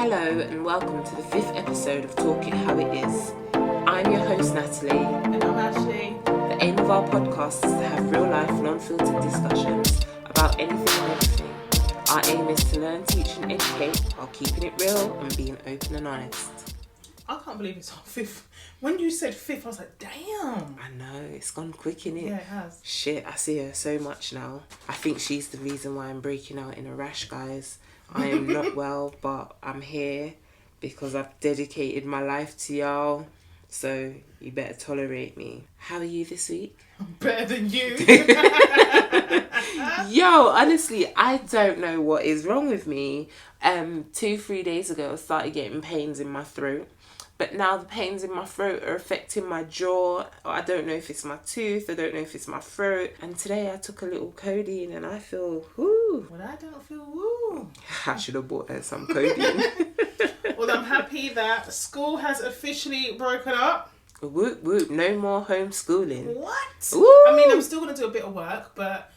Hello and welcome to the 5th episode of Talk It How It Is. I'm your host Natalie. And I'm Ashley. The aim of our podcast is to have real life, non-filtered discussions about anything and everything. Our aim is to learn, teach and educate while keeping it real and being open and honest. I can't believe it's our 5th. When you said 5th, I was like, damn. I know, it's gone quick, innit? Yeah, it has. Shit, I see her so much now. I think she's the reason why I'm breaking out in a rash, guys. I am not well, but I'm here because I've dedicated my life to y'all. So you better tolerate me. How are you this week? I'm better than you. Yo, honestly, I don't know what is wrong with me. 2-3 days ago, I started getting pains in my throat. But now the pains in my throat are affecting my jaw. I don't know if it's my tooth. I don't know if it's my throat. And today I took a little codeine and I feel, whoo. Well, I don't feel woo. I should have bought her some codeine. Well, I'm happy that school has officially broken up. Whoop, whoop. No more homeschooling. What? Woo. I mean, I'm still going to do a bit of work, but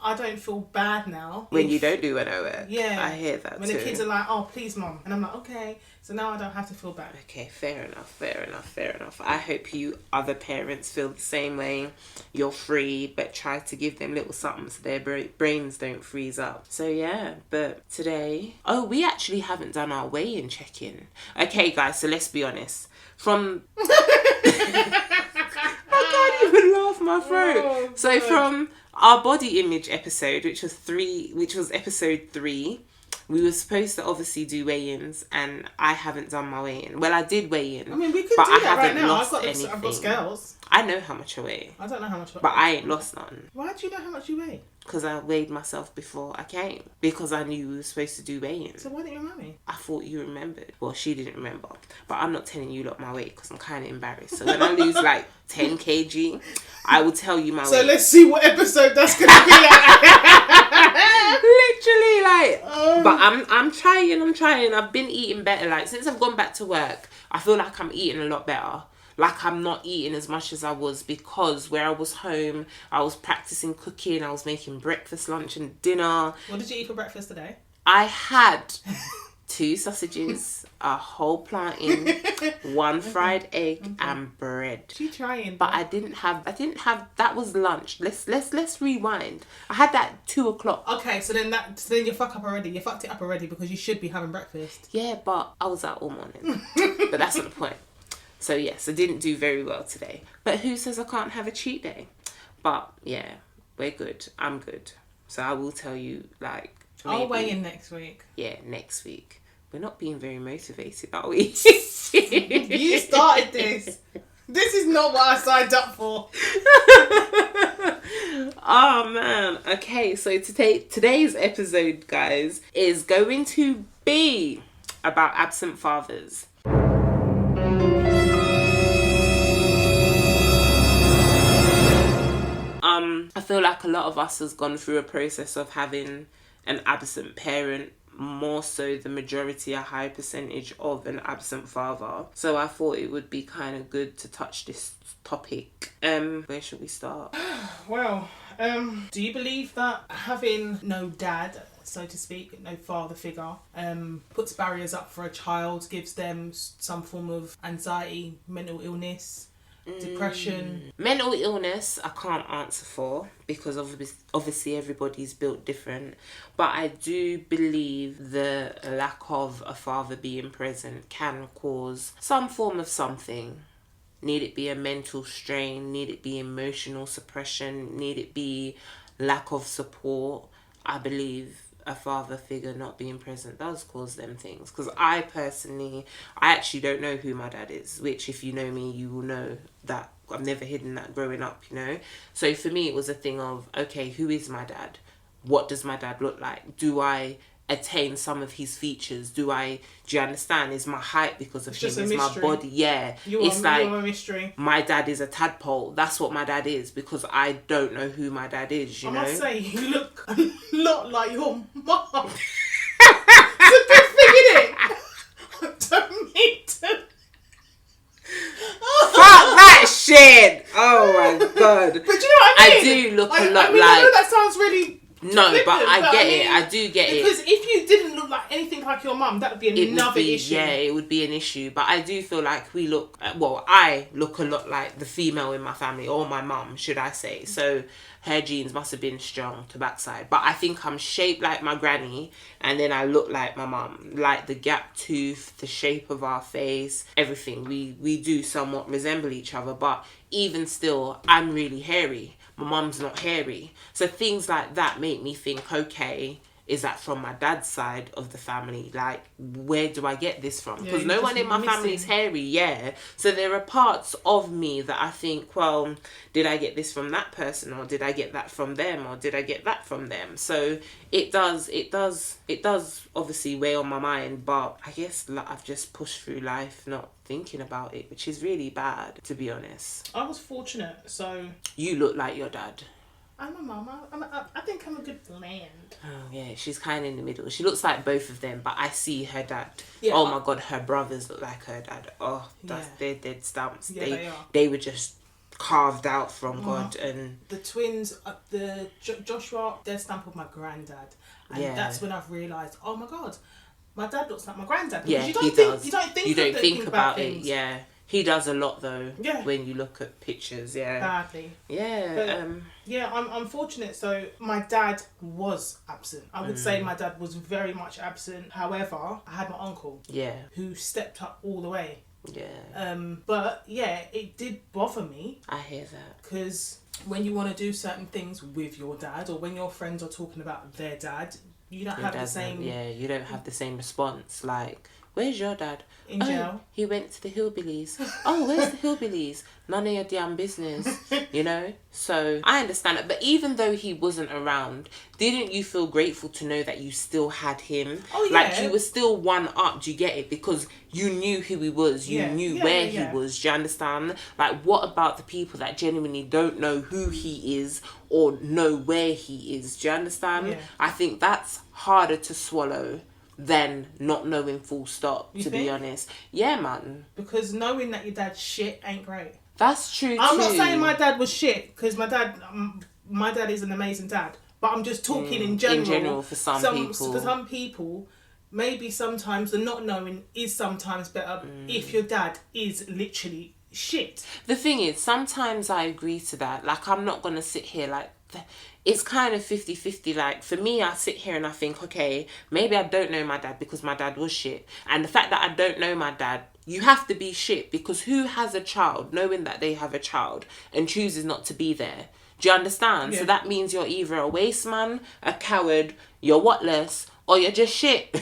I don't feel bad now. When you don't do any work. Yeah. I hear that when too. the kids are like, oh, please, Mum. And I'm like, okay. So now I don't have to feel bad. Okay, fair enough. I hope you other parents feel the same way. You're free, but try to give them little something so their brains don't freeze up. So yeah, but today... Oh, we actually haven't done our weigh-in check-in. Okay, guys, so let's be honest. From... I can't even laugh my throat. Oh, so God. from our body image episode, which was episode 3... we were supposed to obviously do weigh-ins, and I haven't done my weigh-in. Well, I did weigh-in. I mean, we could but do I that right haven't now. lost I've anything. got scales. I know how much I weigh, I don't know how much. but I ain't lost none. Why do you know how much you weigh? Because I weighed myself before I came. Because I knew we were supposed to do weigh-ins. So why didn't you remind me? I thought you remembered. Well, she didn't remember. But I'm not telling you lot my weight because I'm kind of embarrassed. So when I lose like 10 kg, I will tell you my weight. So let's see what episode that's going to be like. Literally, like... But I'm trying. I've been eating better. Like, since I've gone back to work, I feel like I'm eating a lot better. Like, I'm not eating as much as I was because where I was home, I was practicing cooking. I was making breakfast, lunch and dinner. What did you eat for breakfast today? I had 2 sausages, a whole plantain, 1 fried egg and bread. You trying? But I didn't have, that was lunch. Let's rewind. I had that at 2 o'clock. Okay, so then you fucked it up already because you should be having breakfast. Yeah, but I was out all morning. But that's not the point. So yes, I didn't do very well today. But who says I can't have a cheat day? But yeah, we're good. I'm good. So I will tell you, like... I'll weigh in next week. Yeah, next week. We're not being very motivated, are we? You started this. This is not what I signed up for. Oh man. Okay, so today's episode, guys, is going to be about absent fathers. I feel like a lot of us has gone through a process of having an absent parent, more so the majority, a high percentage of an absent father. So I thought it would be kind of good to touch this topic. Where should we start? Well, do you believe that having no dad, so to speak, no father figure, puts barriers up for a child, gives them some form of anxiety, mental illness, depression? Mental illness I can't answer for because obviously everybody's built different, but I do believe the lack of a father being present can cause some form of something. Need it be a mental strain, need it be emotional suppression, need it be lack of support. I believe a father figure not being present does cause them things, because I actually don't know who my dad is, which if you know me you will know that I've never hidden that growing up, you know. So for me it was a thing of, okay, who is my dad? What does my dad look like? Do I attain some of his features? Do you understand? Is my height because of him? Is my body? Yeah. You're a mystery. My dad is a tadpole. That's what my dad is, because I don't know who my dad is, you know? I must say, you look a lot like your mum. It's a good thing, isn't it? I don't need to... Fuck that shit! Oh my god. But you know what I mean? I do look a lot I know that sounds really No, flippant, but I get it. mean, I do get it. Because if you didn't look like anything like your mum, that would be another issue. Yeah, it would be an issue. But I do feel like I look a lot like the female in my family, or my mum, should I say. So her genes must have been strong to backside. But I think I'm shaped like my granny, and then I look like my mum. Like the gap tooth, the shape of our face, everything. We do somewhat resemble each other. But even still, I'm really hairy. My mum's not hairy. So things like that make me think, okay, is that from my dad's side of the family? Like, where do I get this from? Because no one in my family is hairy, yeah. So there are parts of me that I think, well, did I get this from that person, or did I get that from them, or did I get that from them? So it does obviously weigh on my mind, but I guess I've just pushed through life not thinking about it, which is really bad, to be honest. I was fortunate, so... You look like your dad. I'm a mama. I think I'm a good blend. Oh, yeah, she's kind of in the middle. She looks like both of them, but I see her dad. Yeah, oh, my God, her brothers look like her dad. Oh, they're dead stamps. Yeah, they were just carved out from God. And the twins, Joshua, dead stamp of my granddad. And that's when I've realised, oh, my God, my dad looks like my granddad. Yeah, he does. You don't think about it, things. yeah. He does a lot though. Yeah. When you look at pictures, yeah. Badly. Yeah. But, I'm fortunate. So my dad was absent. I would say my dad was very much absent. However, I had my uncle. Yeah. Who stepped up all the way. Yeah. But yeah, it did bother me. I hear that. Because when you want to do certain things with your dad, or when your friends are talking about their dad, you don't have the same. Yeah, you don't have the same response. Like, where's your dad? In jail. He went to the hillbillies. Oh, where's the hillbillies? None of your damn business, you know? So, I understand it. But even though he wasn't around, didn't you feel grateful to know that you still had him? Oh, yeah. Like, you were still one up, do you get it? Because you knew who he was. You knew where he was, do you understand? Like, what about the people that genuinely don't know who he is or know where he is? Do you understand? Yeah. I think that's harder to swallow than not knowing full stop, to be honest. Yeah, man. Because knowing that your dad's shit ain't great. That's true I'm not saying my dad was shit, because my dad is an amazing dad. But I'm just talking in general. In general, for some people. For some people, maybe sometimes the not knowing is sometimes better if your dad is literally shit. The thing is, sometimes I agree to that. Like, I'm not going to sit here like... It's kind of 50-50. Like, for me, I sit here and I think, okay, maybe I don't know my dad because my dad was shit. And the fact that I don't know my dad, you have to be shit, because who has a child knowing that they have a child and chooses not to be there? Do you understand? Yeah. So that means you're either a waste man, a coward, you're whatless, or you're just shit.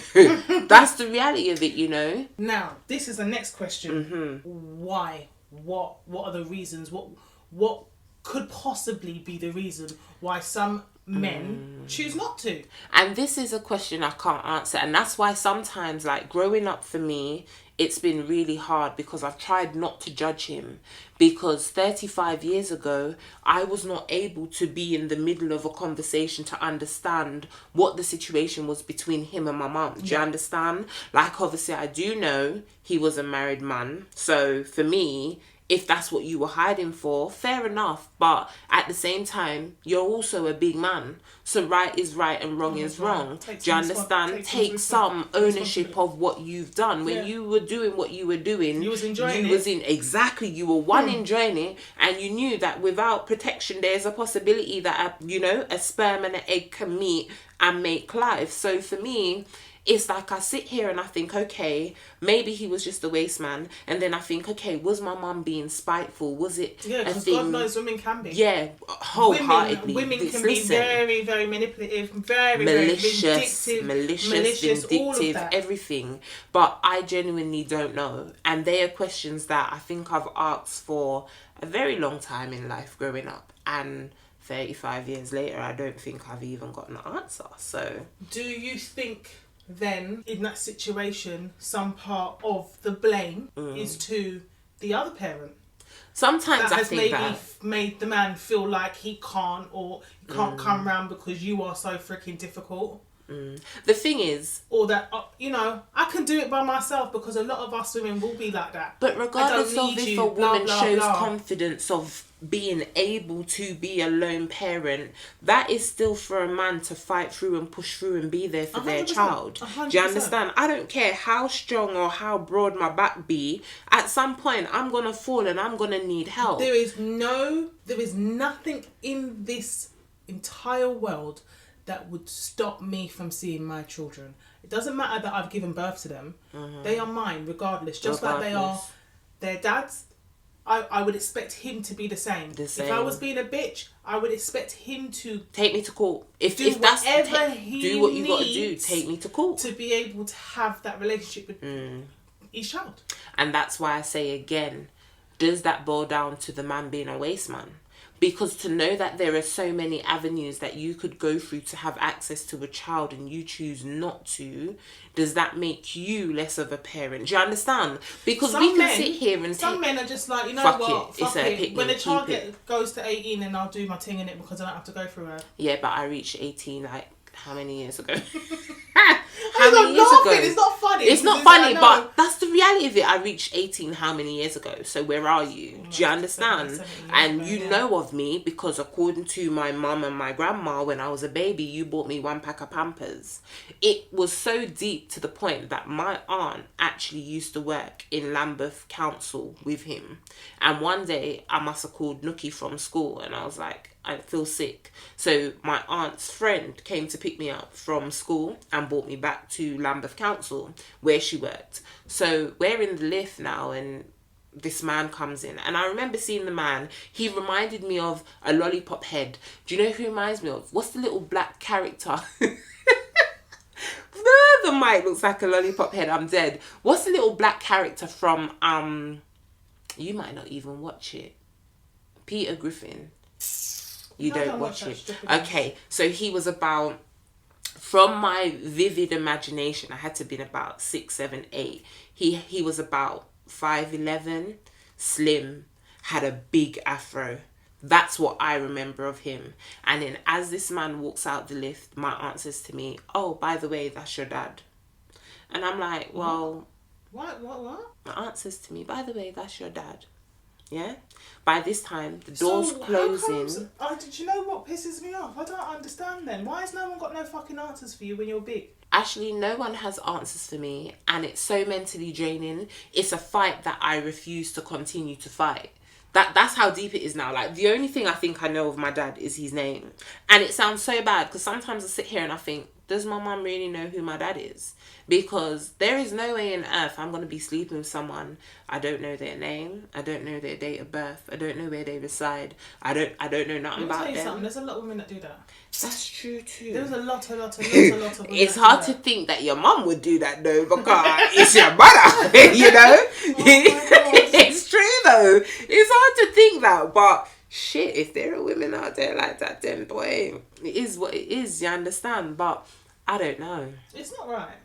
That's the reality of it, you know? Now, this is the next question. Why? What are the reasons? What could possibly be the reason why some men choose not to? And this is a question I can't answer. And that's why sometimes, like, growing up for me, it's been really hard, because I've tried not to judge him. Because 35 years ago, I was not able to be in the middle of a conversation to understand what the situation was between him and my mum. Do you understand? Like, obviously, I do know he was a married man. So for me, if that's what you were hiding for, fair enough. But at the same time, you're also a big man. So right is right and wrong is wrong. Do you understand? Take some ownership of what you've done. When you were doing what you were doing, you was enjoying it. Exactly. You were enjoying it, and you knew that without protection, there's a possibility that a sperm and an egg can meet and make life. So for me, it's like I sit here and I think, okay, maybe he was just a waste man. And then I think, okay, was my mum being spiteful? Was it a thing? God knows women can be. Yeah, wholeheartedly. Women can be very, very manipulative, very malicious, vindictive, all of that. Everything. But I genuinely don't know. And they are questions that I think I've asked for a very long time in life growing up. And 35 years later, I don't think I've even got an answer. So, do you think then in that situation some part of the blame is to the other parent? Sometimes that I think that made the man feel like he can't come round because you are so freaking difficult. The thing is, or that I can do it by myself, because a lot of us women will be like that. but regardless of if a woman shows blah. confidence of being able to be a lone parent, that is still for a man to fight through and push through and be there for their 100%, child. 100%. Do you understand? I don't care how strong or how broad my back be, at some point I'm gonna fall and I'm gonna need help. There is nothing in this entire world that would stop me from seeing my children. It doesn't matter that I've given birth to them. They are mine regardless. Just like they are their dad's. I would expect him to be the same. If I was being a bitch, I would expect him to take me to court. If do that's whatever he do what you got to do, needs take me to court to be able to have that relationship with each child. And that's why I say again, does that boil down to the man being a waste man? Because to know that there are so many avenues that you could go through to have access to a child and you choose not to, does that make you less of a parent? Do you understand? Because we can sit here and some men are just like, fuck what? Fuck it. When the child goes to 18, then I'll do my thing in it because I don't have to go through her. Yeah, but I reached 18 like how many years ago? How many years ago? It's not funny. It's not funny, but that's the reality of it. I reached 18 how many years ago? So where are you? Do you understand? And you know of me because according to my mum and my grandma, when I was a baby, you bought me 1 pack of Pampers. It was so deep to the point that my aunt actually used to work in Lambeth Council with him. And one day I must have called Nookie from school and I was like, I feel sick. So my aunt's friend came to pick me up from school and brought me back to Lambeth Council where she worked. So we're in the lift now and this man comes in. And I remember seeing the man. He reminded me of a lollipop head. Do you know who he reminds me of? What's the little black character? The mic looks like a lollipop head. I'm dead. What's the little black character from, you might not even watch it. Peter Griffin. You don't watch it. Okay, so he was about, from my vivid imagination, I had to have been about 6, 7, 8. He was about 5'11", slim, had a big afro. That's what I remember of him. And then as this man walks out the lift, my aunt says to me, "Oh, by the way, that's your dad." And I'm like, well... What? My aunt says to me, "By the way, that's your dad." Yeah? By this time, the door's closing. Did you know what pisses me off? I don't understand then. Why has no one got no fucking answers for you when you're big? Actually, no one has answers for me. And it's so mentally draining. It's a fight that I refuse to continue to fight. That's how deep it is now. Like, the only thing I think I know of my dad is his name. And it sounds so bad because sometimes I sit here and I think, does my mum really know who my dad is? Because there is no way on earth I'm going to be sleeping with someone. I don't know their name. I don't know their date of birth. I don't know where they reside. I don't know nothing about them. There's a lot of women that do that. That's true too. There's a lot of women. It's hard to think that your mum would do that though, because it's your mother, you know? It's true though. It's hard to think that, but shit, if there are women out there like that, then boy, it is what it is, you understand? But I don't know. It's not right.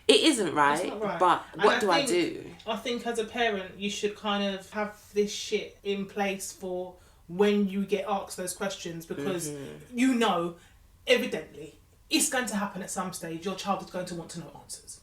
It isn't right, it's not right. But what do I do? I think as a parent, you should kind of have this shit in place for when you get asked those questions, because you know, evidently, it's going to happen at some stage. Your child is going to want to know answers.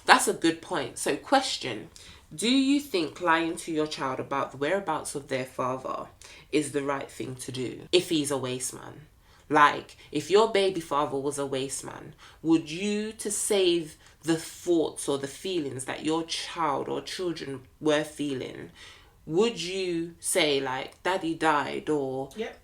That's a good point. So question, do you think lying to your child about the whereabouts of their father is the right thing to do if he's a waste man? Like, if your baby father was a waste man, would you, to save the thoughts or the feelings that your child or children were feeling, would you say, like, daddy died or... Yep.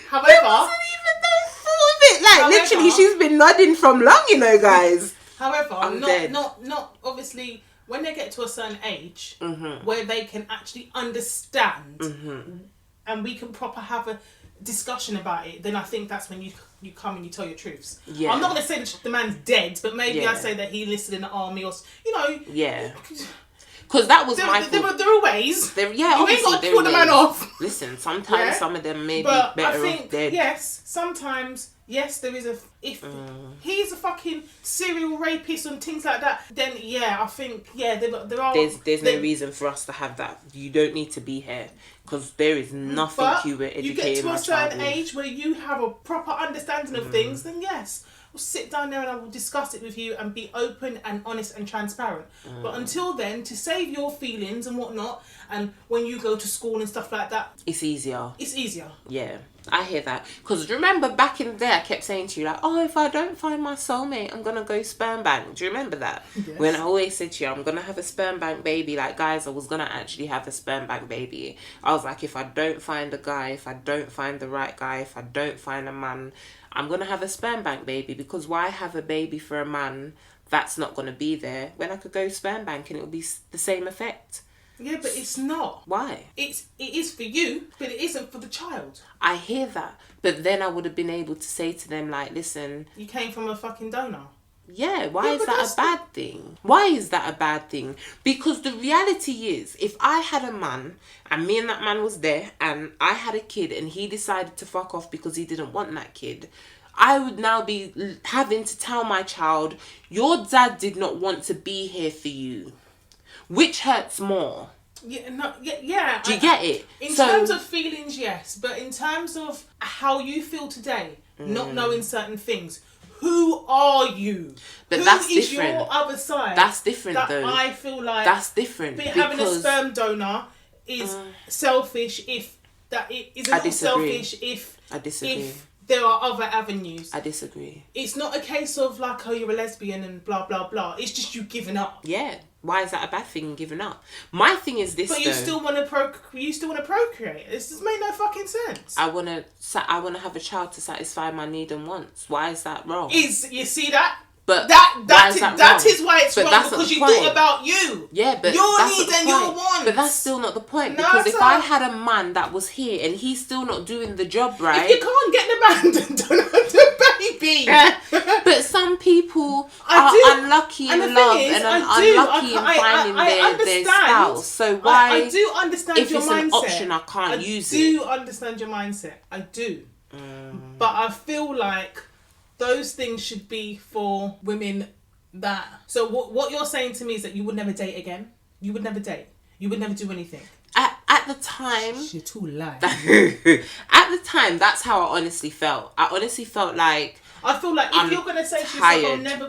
However... There wasn't even no thought of it. Like, literally, she's been nodding from long, you know, guys. However, not obviously, when they get to a certain age where they can actually understand and we can proper have a discussion about it, then I think that's when you come and you tell your truths. Yeah. I'm not going to say that the man's dead, but maybe I say that he enlisted in the army or, you know. Yeah. Because that was my fault. There are ways. You ain't got to pull the man off. Listen, sometimes some of them may be better off dead. Yes, sometimes Yes, there is if he's a fucking serial rapist and things like that, then yeah, I think there are. There's no reason for us to have that. You don't need to be here because there is nothing you were educating. You get to a certain with. age where you have a proper understanding of things, then yes, we'll sit down there and I will discuss it with you and be open and honest and transparent. But until then, to save your feelings and whatnot, and when you go to school and stuff like that, it's easier. Yeah, I hear that. Because remember back in the day, I kept saying to you, like, oh, if I don't find my soulmate, I'm going to go sperm bank. Do you remember that? Yes. When I always said to you, I'm going to have a sperm bank baby. Like, guys, I was going to actually have a sperm bank baby. I was like, if I don't find a guy, if I don't find the right guy, if I don't find a man, I'm going to have a sperm bank baby. Because why have a baby for a man that's not going to be there when I could go sperm bank and it will be the same effect? Yeah, but it's not. Why? It is for you, but it isn't for the child. I hear that. But then I would have been able to say to them, like, listen... You came from a fucking donor. Yeah, why is that a bad thing? Why is that a bad thing? Because the reality is, if I had a man, and me and that man was there, and I had a kid, and he decided to fuck off because he didn't want that kid... I would now be having to tell my child, your dad did not want to be here for you. Which hurts more? Yeah, no, yeah. Do you get it? In terms of feelings, yes. But in terms of how you feel today, not knowing certain things, who are you? But who that's is different. Your other side? That's different, that though. I feel like that's different. Having a sperm donor is selfish. If that it is a little selfish. I disagree. If there are other avenues. I disagree. It's not a case of like, oh, you're a lesbian and blah blah blah. It's just you giving up. Yeah. Why is that a bad thing? Giving up. My thing is this. But you still want to procreate. This just made no fucking sense. I want to have a child to satisfy my need and wants. Why is that wrong? You see that? But that is why it's wrong, because you thought about you. Yeah, but your needs and your wants. But that's still not the point. Because if I had a man that was here and he's still not doing the job right, if you can't get the man, then don't have the baby. But some people are unlucky in love and unlucky in finding their spouse. So why? I do understand if your it's mindset. An option, I can't use it. I do understand your mindset. I do. But I feel like those things should be for women that... So what you're saying to me is that you would never date again? You would never date? You would never do anything? At the time... You're too light. At the time, that's how I honestly felt. I honestly felt like... I feel like if you're going to say to yourself, I'm never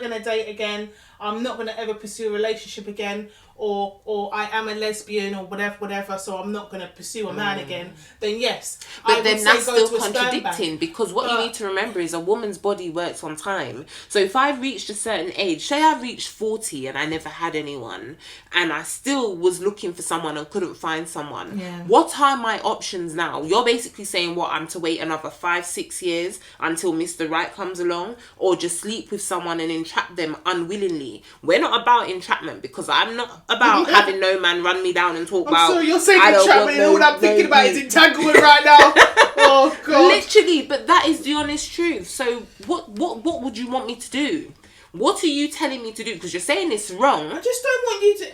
going to date again, I'm not going to ever pursue a relationship again, or I am a lesbian or whatever, so I'm not going to pursue a man again, then yes. But then that's still contradicting, because what you need to remember is a woman's body works on time. So if I've reached a certain age, say I reached 40 and I never had anyone, and I still was looking for someone and couldn't find someone, what are my options now? You're basically saying, what, I'm to wait another 5-6 years until Mr. Right comes along, or just sleep with someone and entrap them unwillingly? We're not about entrapment, because I'm not about having no man run me down and talk about... So you're saying entrapment and all I'm thinking about is entanglement right now. Oh God. Literally, but that is the honest truth. So what would you want me to do? What are you telling me to do? Because you're saying it's wrong. I just don't want you to...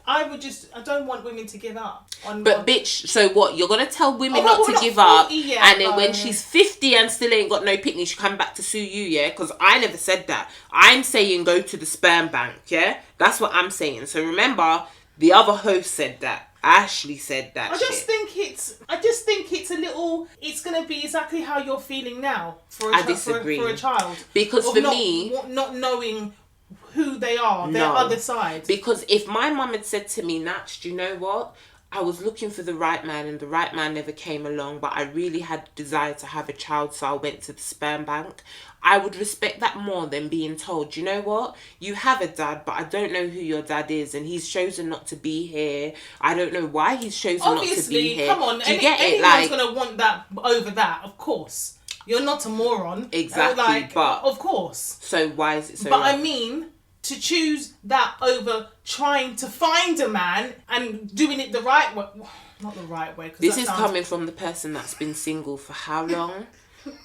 I don't want women to give up. But bitch, so what? You're going to tell women not to give up, and then when she's 50 and still ain't got no picnic, she come back to sue you, yeah? Because I never said that. I'm saying go to the sperm bank, yeah? That's what I'm saying. So remember, the other host said that. Ashley said that. I just think it's a little... It's going to be exactly how you're feeling now for a child. Because for me... Not knowing who they are, their other side. Because if my mum had said to me, Natch, do you know what? I was looking for the right man and the right man never came along, but I really had desire to have a child, so I went to the sperm bank. I would respect that more than being told, do you know what? You have a dad, but I don't know who your dad is, and he's chosen not to be here. I don't know why he's chosen not to be here. Come on, do you get it? Anyone's going to want that over that, of course. You're not a moron. Exactly, but... Of course. So why is it so But wrong? I mean... To choose that over trying to find a man and doing it the right way. Not the right way. This is coming from the person that's been single for how long?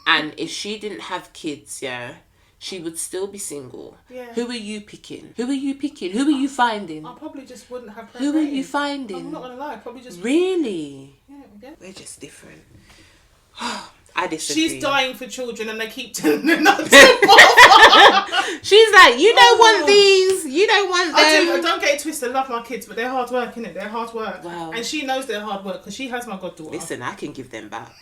And if she didn't have kids, yeah, she would still be single. Yeah. Who are you picking? Who are you picking? Who are you finding? I probably just wouldn't have Who are you finding? I'm not going to lie. Probably just... Really? Yeah. We're just different. I disagree. She's dying for children and they keep telling her not to bother. She's like, you don't want these. You don't want them. I don't get it twisted. I love my kids, but they're hard work, innit? They're hard work. Wow. And she knows they're hard work because she has my goddaughter. Listen, I can give them back.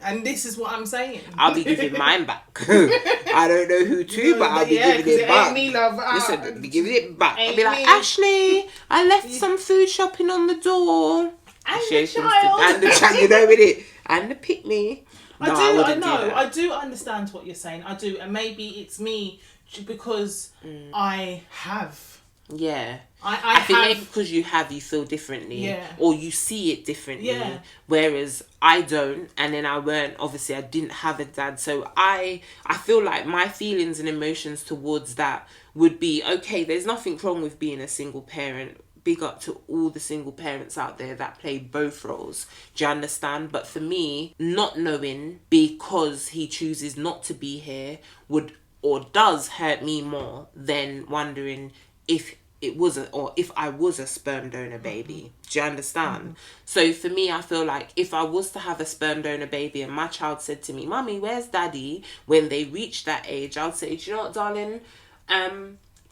And this is what I'm saying. I'll be giving mine back. I don't know who to, but I'll be giving it back. Ain't me, love. Listen, I'll be giving it back. I'll be Ain't like, me. Ashley, I left some food shopping on the door. And the child. And the child, you know, with it. And the pick-me. No, I do understand what you're saying. I do. And maybe it's me because I have. Yeah. I think have, maybe because you feel differently. Yeah. Or you see it differently. Yeah. Whereas I don't. And then I didn't have a dad. So I feel like my feelings and emotions towards that would be, okay, there's nothing wrong with being a single parent. Big up to all the single parents out there that play both roles. Do you understand? But for me, not knowing because he chooses not to be here would or does hurt me more than wondering if it wasn't or if I was a sperm donor baby. Do you understand? So for me, I feel like if I was to have a sperm donor baby and my child said to me, Mummy, where's daddy? When they reach that age, I'll say, do you know what, darling?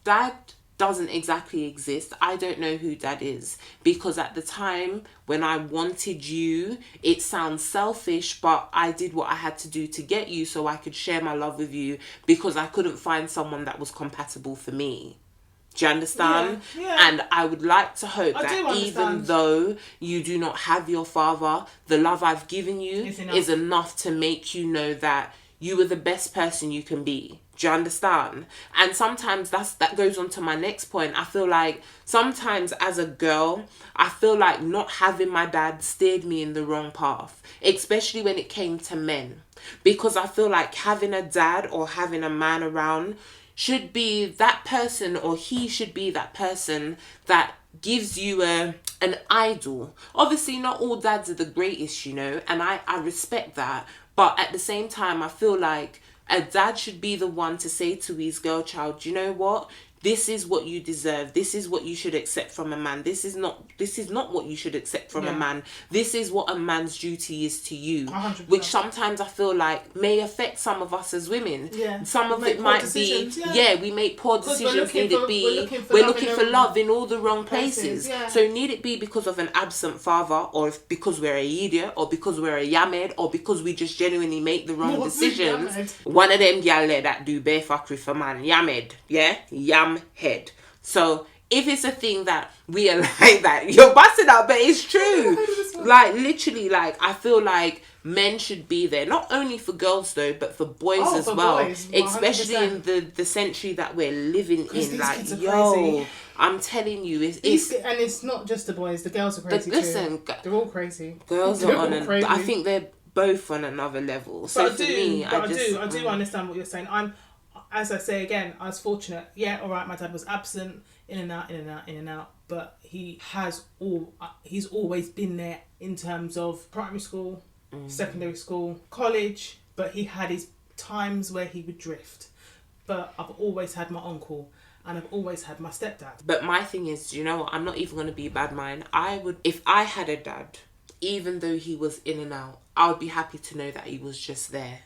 Dad doesn't exactly exist. I don't know who dad is, because at the time when I wanted you, it sounds selfish, but I did what I had to do to get you so I could share my love with you, because I couldn't find someone that was compatible for me. Do you understand? Yeah. And I would like to hope that even though you do not have your father, the love I've given you is enough to make you know that you are the best person you can be. Do you understand? And sometimes that goes on to my next point. I feel like sometimes as a girl, I feel like not having my dad steered me in the wrong path, especially when it came to men. Because I feel like having a dad or having a man around should be that person, or he should be that person that gives you an idol. Obviously, not all dads are the greatest, you know, and I respect that. But at the same time, I feel like a dad should be the one to say to his girl child, you know what? This is what you deserve. This is what you should accept from a man. This is not what you should accept from a man. This is what a man's duty is to you. 100%. Which sometimes I feel like may affect some of us as women. Yeah. Some of it might be, we make poor decisions. We're looking for love in all the wrong places. Yeah. So need it be because of an absent father, or because we're a idiot, or because we're a yamed, or because we just genuinely make the wrong decisions. One of them gyal that do bare fuckery for man, yamed, yeah, yam head. So if it's a thing that we are like that, you're busting out, but it's true. Like literally, like I feel like men should be there, not only for girls though, but for boys as well. Boys, especially in the century that we're living in. Like, crazy. I'm telling you, and it's not just the boys, the girls are crazy too. They're all crazy. Girls are on I think they're both on another level. So I do understand what you're saying. As I say again, I was fortunate. Yeah, all right, my dad was absent, in and out, but he's always been there in terms of primary school, secondary school, college, but he had his times where he would drift. But I've always had my uncle, and I've always had my stepdad. But my thing is, you know what, I'm not even going to be a bad mind. If I had a dad, even though he was in and out, I would be happy to know that he was just there.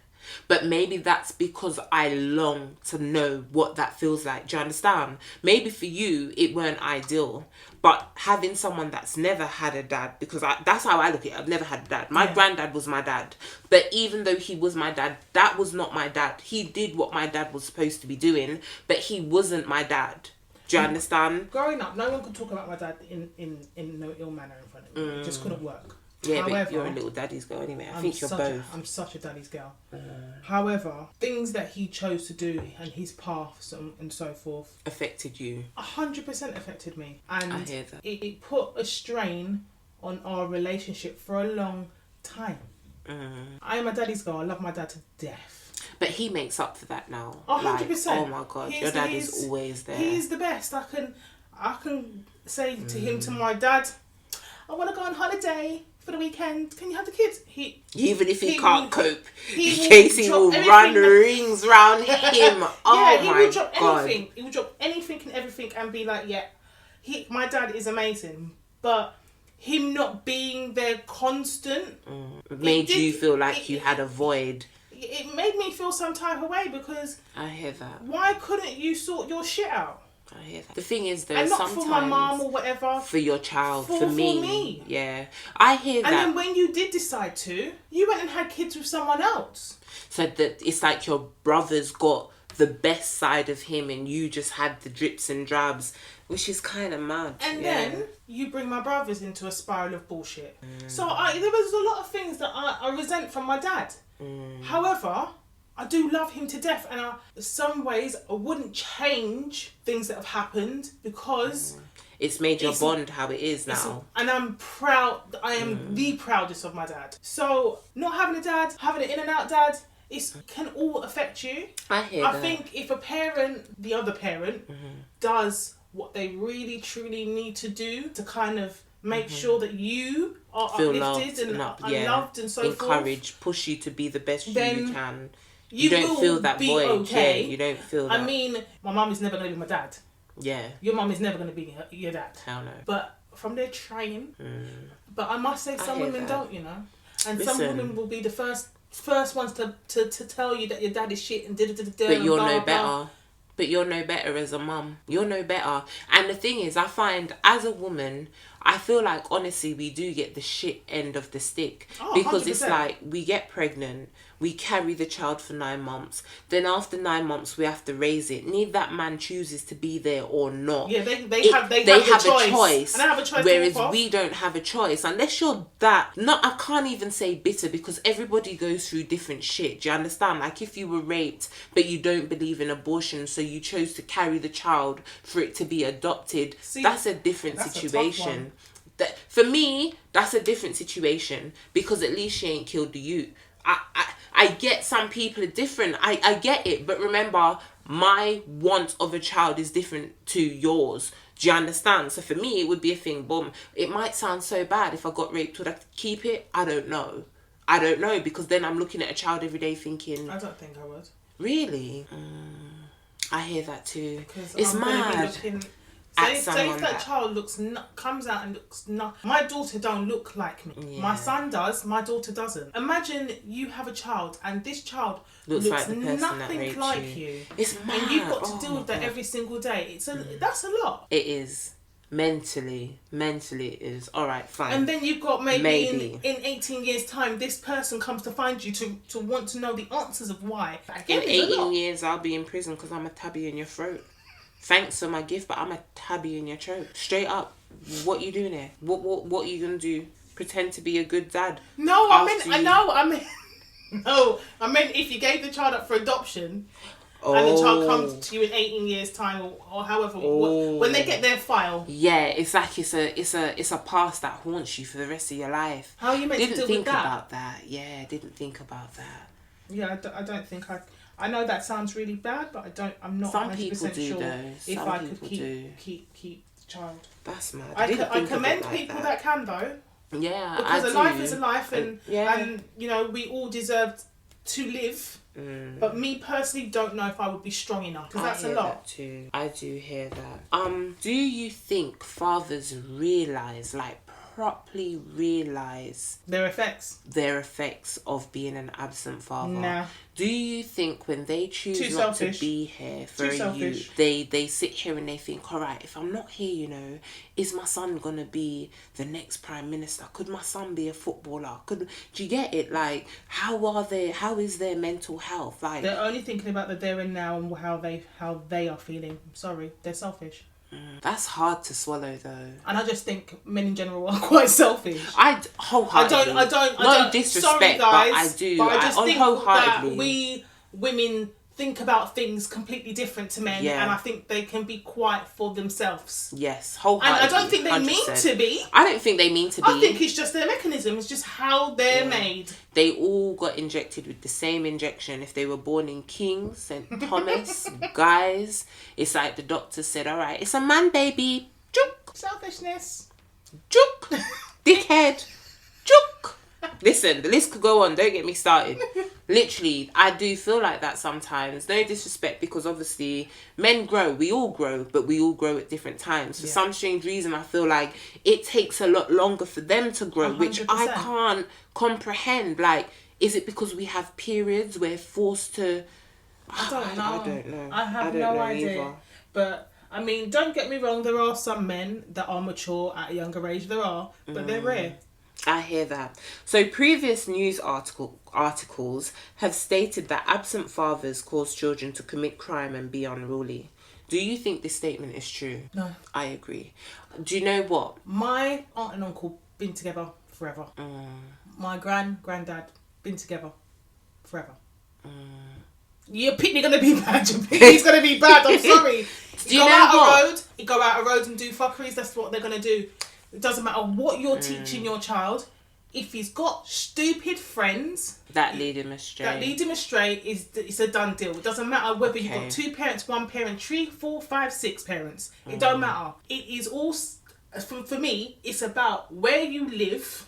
But maybe that's because I long to know what that feels like. Do you understand? Maybe for you, it weren't ideal. But having someone that's never had a dad, because that's how I look at it. I've never had a dad. My granddad was my dad. But even though he was my dad, that was not my dad. He did what my dad was supposed to be doing, but he wasn't my dad. Do you understand? Growing up, no one could talk about my dad in no ill manner in front of me. It just couldn't work. Yeah, however, but you're a little daddy's girl anyway. I think you're both. I'm such a daddy's girl. However, things that he chose to do and his paths and so forth affected you. 100% affected me. And I hear that. It put a strain on our relationship for a long time. I am a daddy's girl. I love my dad to death. But he makes up for that now. 100%. Like, oh my God, your dad is always there. He's the best. I can say to him, to my dad, I want to go on holiday for the weekend. Can you have the kids? Even if he can't cope, Casey will run rings round him. He will drop anything. He will drop anything and everything and be like, my dad is amazing. But him not being there constant It made you feel like you had a void. It made me feel some type of way, because I hear that. why couldn't you sort your shit out? I hear that. The thing is, though, And not sometimes for my mum or whatever. for your child, For for me. me. Yeah, I hear that. And then when you did decide to, you went and had kids with someone else. So that it's like your brother's got the best side of him and you just had the drips and drabs, which is kind of mad. And then you bring my brothers into a spiral of bullshit. So there was a lot of things that I resent from my dad. However, I do love him to death, and in some ways I wouldn't change things that have happened, because it's made your bond how it is now. And I'm proud. I am the proudest of my dad. So not having a dad, having an in and out dad, it can all affect you. I hear that. I think if a parent, the other parent, does what they really truly need to do to kind of make sure that you are feel uplifted and loved and so forth, encourage, push you to be the best you can. You don't feel that void. Okay. Yeah, you don't feel that. I mean, my mum is never going to be my dad. Yeah. Your mum is never going to be your dad. Hell no. But from their trying. But I must say, some women don't, you know. And some women will be the first ones to tell you that your dad is shit and da-da-da-da. But you'll know better. But you're no better as a mum. You're no better. And the thing is, I find as a woman, I feel like honestly we do get the shit end of the stick. Because 100%. It's like we get pregnant, we carry the child for 9 months. Then after 9 months we have to raise it. Neither that man chooses to be there or not. Yeah, they have a choice. And they have a choice. Whereas we don't have a choice. Unless you're that, I can't even say bitter, because everybody goes through different shit. Do you understand? Like if you were raped but you don't believe in abortion, so you chose to carry the child for it to be adopted. See, that's a different situation. That for me, that's a different situation, because at least she ain't killed the youth. I get some people are different. I get it. But remember, my want of a child is different to yours. Do you understand? So for me, it would be a thing. Boom. It might sound so bad. If I got raped, would I keep it? I don't know. Because then I'm looking at a child every day thinking... I don't think I would. Really? I hear that too. Because it's mad. Say if that child comes out and looks my daughter don't look like me. Yeah. My son does, my daughter doesn't. Imagine you have a child and this child looks like nothing like you. It's mad. And you've got to deal with that every single day. That's a lot. It is. Mentally it is. Alright, fine. And then you've got maybe. In 18 years time this person comes to find you to want to know the answers of why. In 18 years I'll be in prison because I'm a tabby in your throat. Thanks for my gift, but I'm a tabby in your throat. Straight up. What you doing here? What are you gonna do? Pretend to be a good dad? No, I meant if you gave the child up for adoption and the child comes to you in 18 years time or however when they get their file. Yeah, it's like it's a past that haunts you for the rest of your life. How are you meant to deal with that? Didn't think about that. Yeah, didn't think about that. Yeah, I don't think I know that sounds really bad, but I'm not 100% sure if I could keep the child. That's mad. I commend people that can though. Yeah, because a life is a life, and you know we all deserve to live. But me personally, don't know if I would be strong enough, because that's a lot. That too. I do hear that. Do you think fathers properly realise their effects of being an absent father? Nah. Do you think when they choose not to be here for you, they sit here and they think, all right, if I'm not here, you know, is my son gonna be the next prime minister? Could my son be a footballer? Do you get it? Like, how is their mental health? Like, they're only thinking about the there and now and how they are feeling. I'm sorry, they're selfish. That's hard to swallow though. And I just think men in general are quite selfish. I wholeheartedly. I don't. No disrespect, sorry guys, but I do. But I just think wholeheartedly. that we women think about things completely different to men, and I think they can be quite for themselves. Yes, wholeheartedly. And I don't think they 100%. mean to be. I don't think they mean to be. I think it's just their mechanism. It's just how they're made. They all got injected with the same injection. If they were born in King, St. Thomas, guys, it's like the doctor said, all right, it's a man baby. Juk. Selfishness. Juk. Dickhead. Juk. Listen, the list could go on. Don't get me started. Literally, I do feel like that sometimes. No disrespect, because obviously men grow. We all grow, but we all grow at different times. For some strange reason, I feel like it takes a lot longer for them to grow, 100%. which I can't comprehend. Like, is it because we have periods we're forced to... I don't know. I don't know. I have no idea. Either. But, I mean, don't get me wrong. There are some men that are mature at a younger age. There are. But they're rare. I hear that. So previous news articles have stated that absent fathers cause children to commit crime and be unruly. Do you think this statement is true? No. I agree. Do you know what? My aunt and uncle been together forever. My granddad been together forever. Your picnic gonna be bad. Your picnic's gonna be bad. I'm sorry. Do you know what? You go out a road and do fuckeries. That's what they're gonna do. It doesn't matter what you're teaching your child. If he's got stupid friends that lead him astray, it's a done deal. It doesn't matter whether you've got 2 parents, 1 parent, 3, 4, 5, 6 parents. It don't matter. It is all, for me, it's about where you live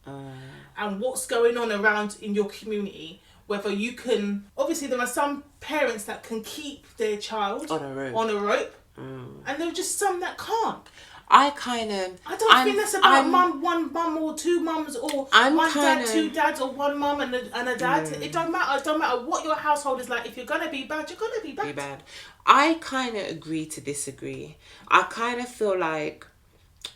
and what's going on around in your community. Whether you can, obviously there are some parents that can keep their child on a rope, and there are just some that can't. I don't think that's about one mum or 2 mums, or one dad, 2 dads, or 1 mum and a dad. It don't matter. It don't matter what your household is like. If you're gonna be bad, you're gonna be bad. I kind of agree to disagree. I kind of feel like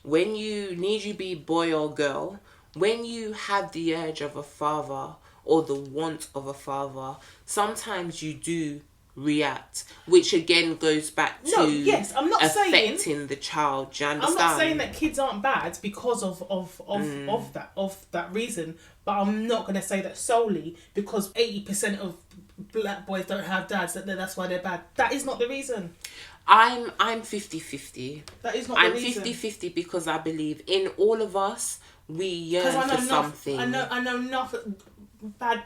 when you need you be boy or girl, when you have the urge of a father or the want of a father, sometimes you do react, which again goes back to I'm not affecting saying the child. Do you understand? I'm not saying that kids aren't bad because of that reason, but I'm not going to say that solely because 80% of black boys don't have dads, that's why they're bad. That is not the reason. I'm 50-50. That is not the reason. I'm 50-50 because I believe in all of us we yearn for something. I know nothing. Bad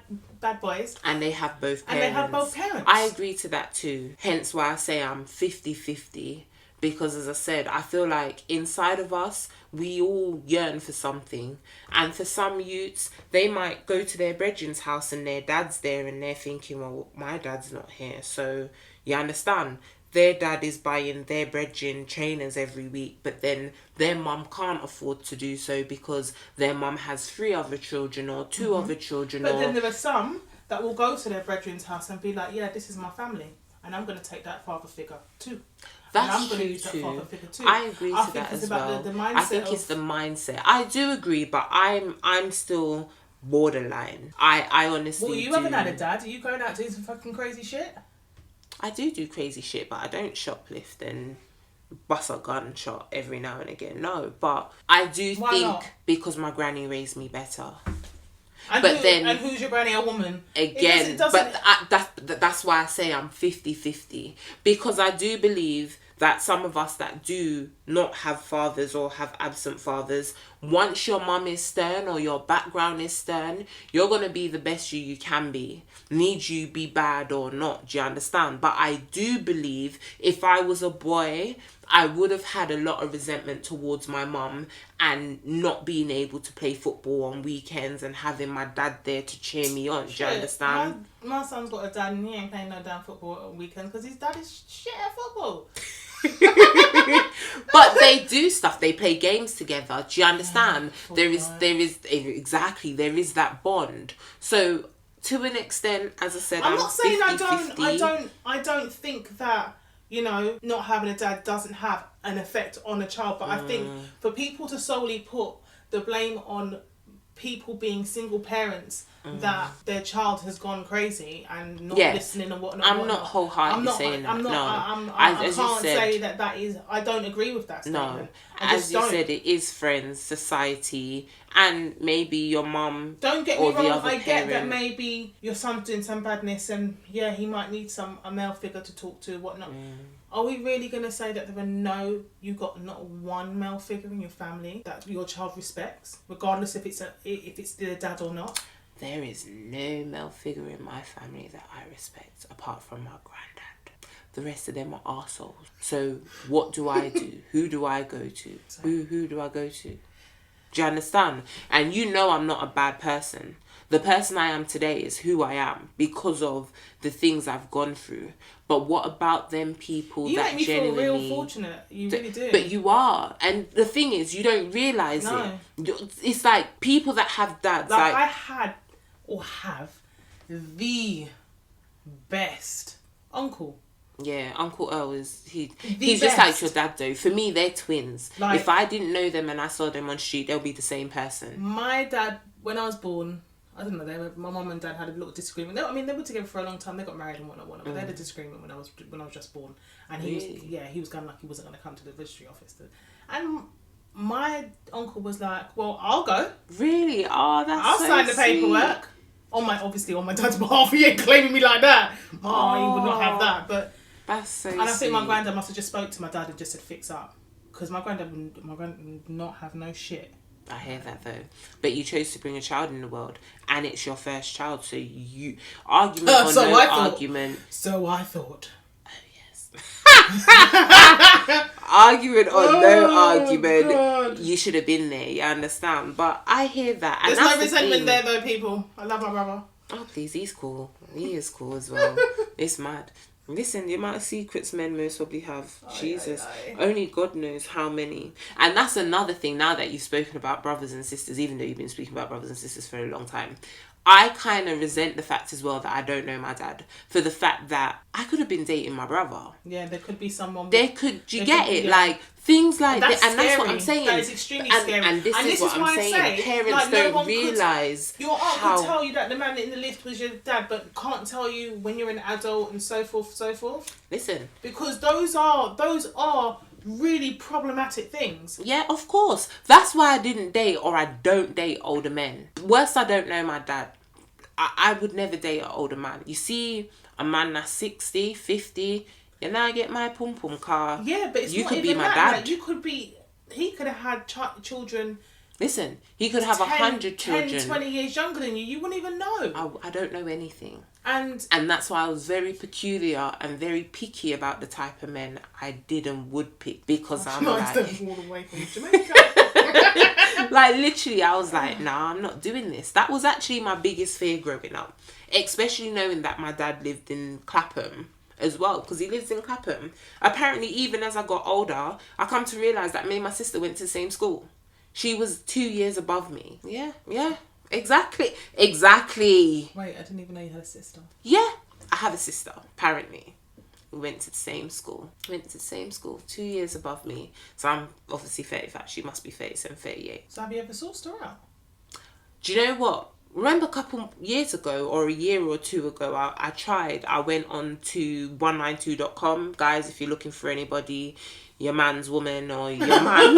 boys. And they have both parents. I agree to that too. Hence why I say I'm 50-50. Because as I said, I feel like inside of us, we all yearn for something. And for some youths, they might go to their brethren's house and their dad's there and they're thinking, well, my dad's not here. So, you understand? Their dad is buying their brethren trainers every week, but then their mum can't afford to do so because their mum has 3 other children or 2 other children. But then there are some that will go to their brethren's house and be like, yeah, this is my family, and I'm going to take that father figure too. That's and I'm true going to use too. that father figure too. I agree to that as well. I think it's the mindset. I do agree, but I'm still borderline. I honestly. Well, you haven't had a dad. Are you going out doing some fucking crazy shit? I do crazy shit, but I don't shoplift and bust a gunshot every now and again. No, but I do because my granny raised me better. And and who's your granny? A woman? Again, that's why I say I'm 50-50. Because I do believe that some of us that do not have fathers or have absent fathers, once your mum is stern or your background is stern, you're going to be the best you can be. Need you be bad or not, do you understand? But I do believe if I was a boy, I would have had a lot of resentment towards my mum and not being able to play football on weekends and having my dad there to cheer me on. Do you understand? My son's got a dad and he ain't playing no damn football on weekends because his dad is shit at football. But they do stuff. They play games together. Do you understand? There is that bond. So to an extent, as I said, I'm not saying 50-50. I don't think that, you know, not having a dad doesn't have an effect on a child, but I think for people to solely put the blame on people being single parents that their child has gone crazy and not listening and whatnot. I'm not wholeheartedly saying that. I can't say that is. I don't agree with that statement. No, as you said, it is friends, society, and maybe your mum. Don't get me wrong. I get that maybe your son's doing some badness, and yeah, he might need a male figure to talk to, whatnot. Are we really going to say that you got not one male figure in your family that your child respects, regardless if it's the dad or not? There is no male figure in my family that I respect apart from my granddad. The rest of them are arseholes. So what do I do? Who do I go to? Who do I go to? Do you understand? And you know I'm not a bad person. The person I am today is who I am because of the things I've gone through. But what about them people You that make me feel genuinely... real fortunate. You really do. But you are. And the thing is, you don't realise it. It's like people that have dads. Like I had or have the best uncle. Yeah, Uncle Earl he's best. just like your dad though. For me, they're twins. Like, if I didn't know them and I saw them on the street, they'll be the same person. My dad, when I was born, I don't know, my mum and dad had a little disagreement. They were together for a long time. They got married and whatnot. But they had a disagreement when I was just born. And he was kind of like he wasn't going to come to the registry office. And my uncle was like, well, I'll go. Really? Oh, I'll sign the paperwork. On my dad's behalf. He ain't claiming me like that. He would not have that. But that's so and I think sweet. my granddad must have just spoke to my dad and just said fix up. Because my granddad would not have no shit. I hear that though. But you chose to bring a child in the world and it's your first child, so you argument or so no I argument. So I thought. Argument or no argument, God. you should have been there, you understand? But I hear that. And there's that's no resentment there though, people. I love my brother. Oh please, he's cool. He is cool as well. It's mad. Listen, the amount of secrets men most probably have. Jesus. Only God knows how many. And that's another thing, now that you've spoken about brothers and sisters, even though you've been speaking about brothers and sisters for a long time, I kind of resent the fact as well that I don't know my dad, for the fact that I could have been dating my brother. Yeah, there could be someone. Do you get it? Yeah. Like, things like that. And that's what I'm saying. That is extremely scary. And this is what I'm saying. Parents don't realise. Your aunt could tell you that the man in the lift was your dad, but can't tell you when you're an adult and so forth, so forth. Listen. Because those are really problematic things. Yeah, of course. That's why I didn't date, or I don't date older men. Worst, I don't know my dad. I would never date an older man. You see a man that's 60, 50, and now I get my pum-pum car. Yeah, but you not could even be my that. dad. Like, he could have had children. Listen, he could have 100 children. 10, 20 years younger than you. You wouldn't even know. I don't know anything. And that's why I was very peculiar and very picky about the type of men I did and would pick, because I'm like... all the way from Jamaica. Like, literally, I was like, nah, I'm not doing this. That was actually my biggest fear growing up. Especially knowing that my dad lived in Clapham as well, because he lives in Clapham. Apparently, even as I got older, I come to realise that me and my sister went to the same school. She was 2 years above me. Yeah. Exactly. Wait, I didn't even know you had a sister. Yeah, I have a sister, apparently. We went to the same school. 2 years above me. So I'm obviously 35. She must be 37, 38. So have you ever sourced her out? Do you know what? Remember a couple years ago, or a year or two ago, I tried. I went on to 192.com. Guys, if you're looking for anybody, your man's woman or your man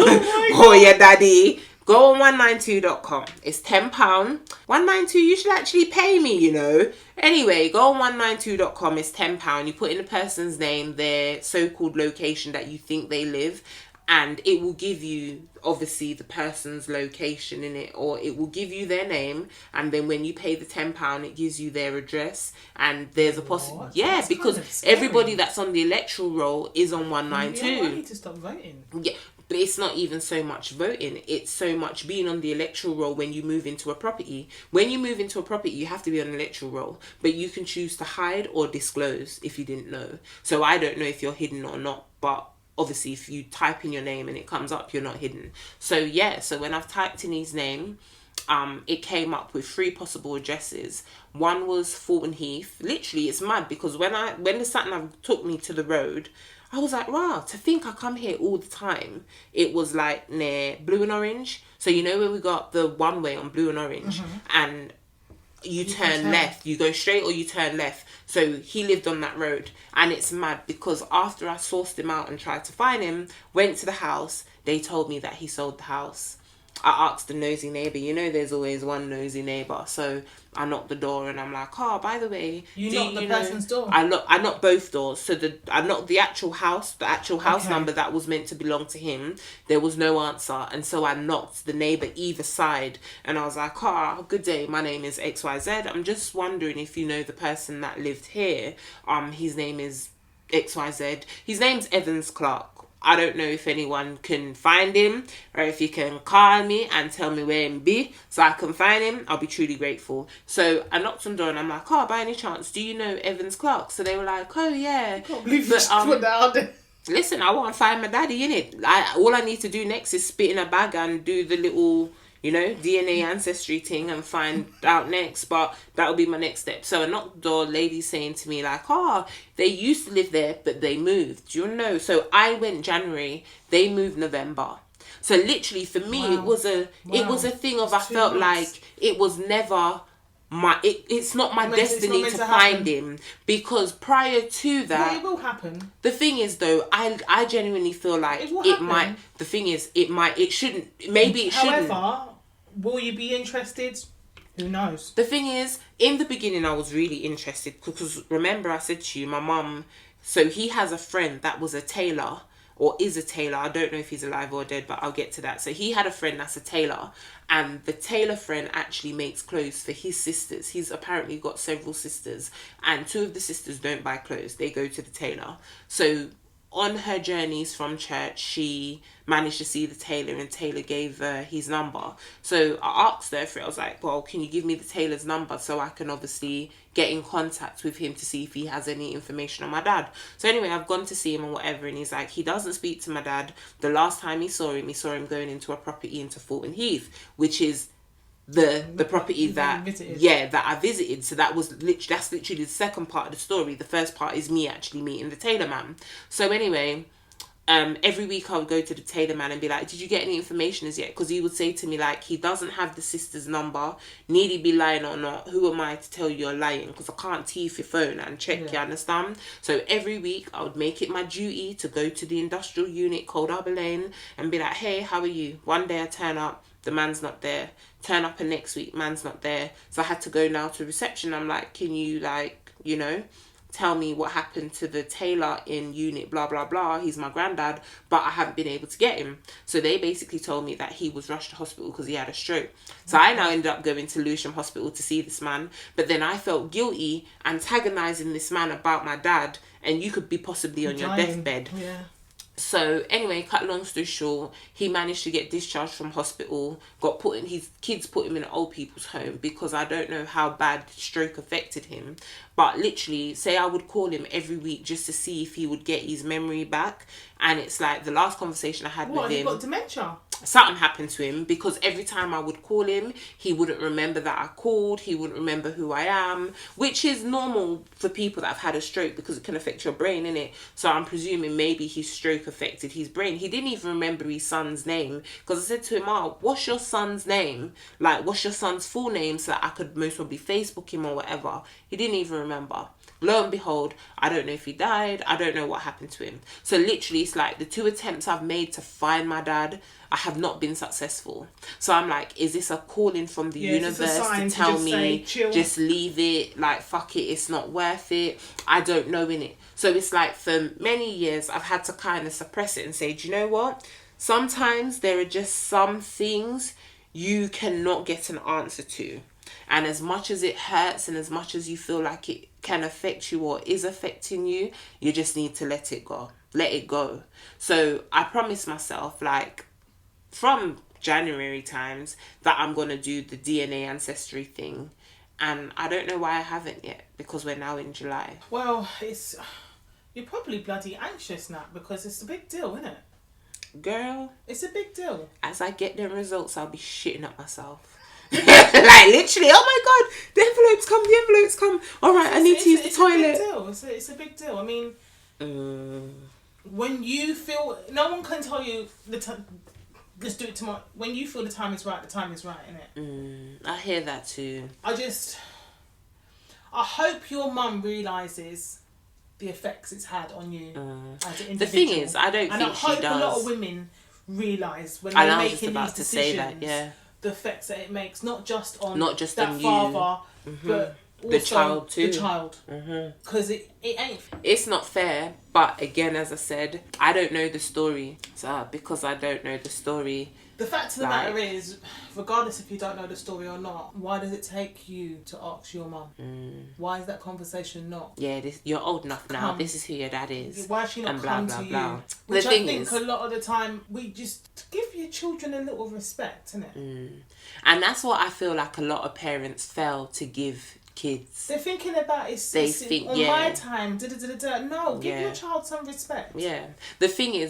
or your daddy, go on 192.com. It's £10. 192, you should actually pay me, you know. Anyway, go on 192.com. It's £10. You put in the person's name, their so-called location that you think they live, and it will give you, obviously, the person's location in it, or it will give you their name, and then when you pay the £10, it gives you their address, and there's a possibility. Yeah, because kind of everybody that's on the electoral roll is on 192. Yeah, I need to stop voting. Yeah, but it's not even so much voting. It's so much being on the electoral roll when you move into a property. When you move into a property, you have to be on an electoral roll, but you can choose to hide or disclose if you didn't know. So I don't know if you're hidden or not, but obviously if you type in your name and it comes up, you're not hidden. So yeah, so when I've typed in his name, it came up with 3 possible addresses. One was Fulton Heath. Literally, it's mad, because when the sat-nav took me to the road, I was like, wow, to think I come here all the time. It was like near Blue and Orange. So you know where we got the one way on Blue and Orange, and you turn left, you go straight or you turn left. So he lived on that road, and it's mad because after I sourced him out and tried to find him, went to the house, they told me that he sold the house. I asked the nosy neighbour, you know there's always one nosy neighbour, so I knocked the door and I'm like, oh, by the way, you knocked the person's door? I knocked both doors. So I knocked the actual house number that was meant to belong to him. There was no answer, and so I knocked the neighbour either side, and I was like, oh, good day, my name is XYZ. I'm just wondering if you know the person that lived here. His name is XYZ. His name's Evans Clark. I don't know if anyone can find him, or if you can call me and tell me where him be so I can find him. I'll be truly grateful. So I knocked on the door and I'm like, oh, by any chance, do you know Evans Clark? So they were like, oh yeah. I can't believe you just put that out there. Listen, I want to find my daddy, innit? All I need to do next is spit in a bag and do the little, you know, DNA ancestry thing and find out next. But that'll be my next step. So I knocked the door, lady saying to me like, oh, they used to live there, but they moved. Do you know? So I went January, they moved November. So literally for me, it was a thing of, I felt like it was never it's not my destiny to find him, because prior to that, it will happen. The thing is though, I genuinely feel like it might. The thing is, it shouldn't. Maybe it shouldn't. However, will you be interested? Who knows? The thing is, in the beginning, I was really interested because remember I said to you, my mum. So he has a friend that was a tailor. Or is a tailor. I don't know if he's alive or dead, but I'll get to that. So he had a friend that's a tailor, and the tailor friend actually makes clothes for his sisters. He's apparently got several sisters, and 2 of the sisters don't buy clothes. They go to the tailor. So on her journeys from church, she managed to see the tailor, and Taylor gave her his number. So I asked her for it. I was like, well, can you give me the tailor's number so I can obviously get in contact with him to see if he has any information on my dad. So anyway, I've gone to see him and whatever, and he's like, he doesn't speak to my dad. The last time he saw him going into a property into Fulton Heath, which is the property that I visited. So that's literally the second part of the story. The first part is me actually meeting the tailor man. So anyway, every week I would go to the tailor man and be like, did you get any information as yet? Because he would say to me like, he doesn't have the sister's number. Need he be lying or not? Who am I to tell you you're lying? Because I can't teeth your phone and check, you understand? So every week I would make it my duty to go to the industrial unit, Cold Harbour Lane, and be like, hey, how are you? One day I turn up, the man's not there. Turn up and next week, man's not there. So I had to go now to reception. I'm like, can you like, you know, tell me what happened to the tailor in unit, blah, blah, blah. He's my granddad, but I haven't been able to get him. So they basically told me that he was rushed to hospital because he had a stroke. So I now ended up going to Lewisham Hospital to see this man. But then I felt guilty antagonising this man about my dad, and you could be possibly on your deathbed. Yeah. So anyway, cut long story short, he managed to get discharged from hospital, his kids put him in an old people's home because I don't know how bad stroke affected him. But literally, say I would call him every week just to see if he would get his memory back. And it's like the last conversation I had with him. He got dementia? Something happened to him because every time I would call him, he wouldn't remember that I called. He wouldn't remember who I am, which is normal for people that have had a stroke because it can affect your brain, innit? So I'm presuming maybe his stroke affected his brain. He didn't even remember his son's name because I said to him, oh, what's your son's name? Like, what's your son's full name so that I could most probably Facebook him or whatever. He didn't even remember. Lo and behold, I don't know if he died. I don't know what happened to him. So literally, it's like the 2 attempts I've made to find my dad, I have not been successful. So I'm like, is this a calling from the universe to tell me, just leave it, like, fuck it, it's not worth it? I don't know, innit? So it's like for many years, I've had to kind of suppress it and say, do you know what? Sometimes there are just some things you cannot get an answer to. And as much as it hurts and as much as you feel like it can affect you or is affecting you, you just need to let it go. Let it go. So I promised myself, like, from January times, that I'm going to do the DNA ancestry thing. And I don't know why I haven't yet, because we're now in July. Well, you're probably bloody anxious now because it's a big deal, isn't it? Girl. It's a big deal. As I get the results, I'll be shitting up myself. Like, literally, oh my god, the envelopes come. All right, I need to use the toilet. It's a big deal. I mean, when you feel, no one can tell you the time, let's do it tomorrow. When you feel the time is right, innit? I hear that too. I hope your mum realises the effects it's had on you as an individual. The thing is, I don't think she does. And I hope a lot of women realise when they're making these decisions, the effects that it makes, not just on that father, but also the child too. Because it ain't. It's not fair, but again, as I said, I don't know the story. So because I don't know the story, The fact of the matter is, regardless if you don't know the story or not, why does it take you to ask your mum? Why is that conversation not? Yeah, you're old enough now. This is who your dad is. Why is she not come to you? Which I think a lot of the time we just give your children a little respect, isn't it? And that's what I feel like a lot of parents fail to give kids. They're thinking about my time. No, give your child some respect. Yeah.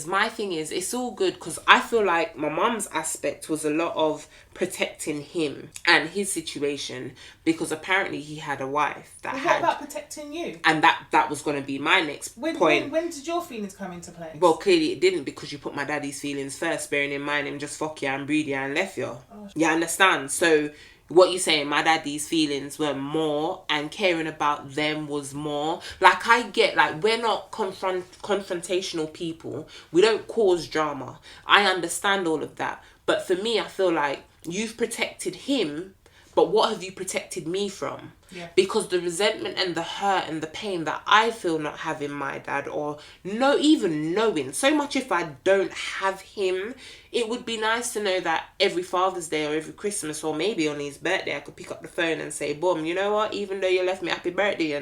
My thing is, it's all good because I feel like my mum's aspect was a lot of protecting him and his situation because apparently he had a wife that What about protecting you? And that was going to be my next point. When did your feelings come into play? Well, clearly it didn't because you put my daddy's feelings first, bearing in mind him just fuck you and breed you and left you. Oh, you understand? So what you saying, my daddy's feelings were more and caring about them was more. Like, I get, like, we're not confrontational people. We don't cause drama. I understand all of that. But for me, I feel like you've protected him, but what have you protected me from? Yeah. Because the resentment and the hurt and the pain that I feel not having my dad, or even knowing, so much if I don't have him, it would be nice to know that every Father's Day or every Christmas or maybe on his birthday I could pick up the phone and say, boom, you know what, even though you left me, happy birthday,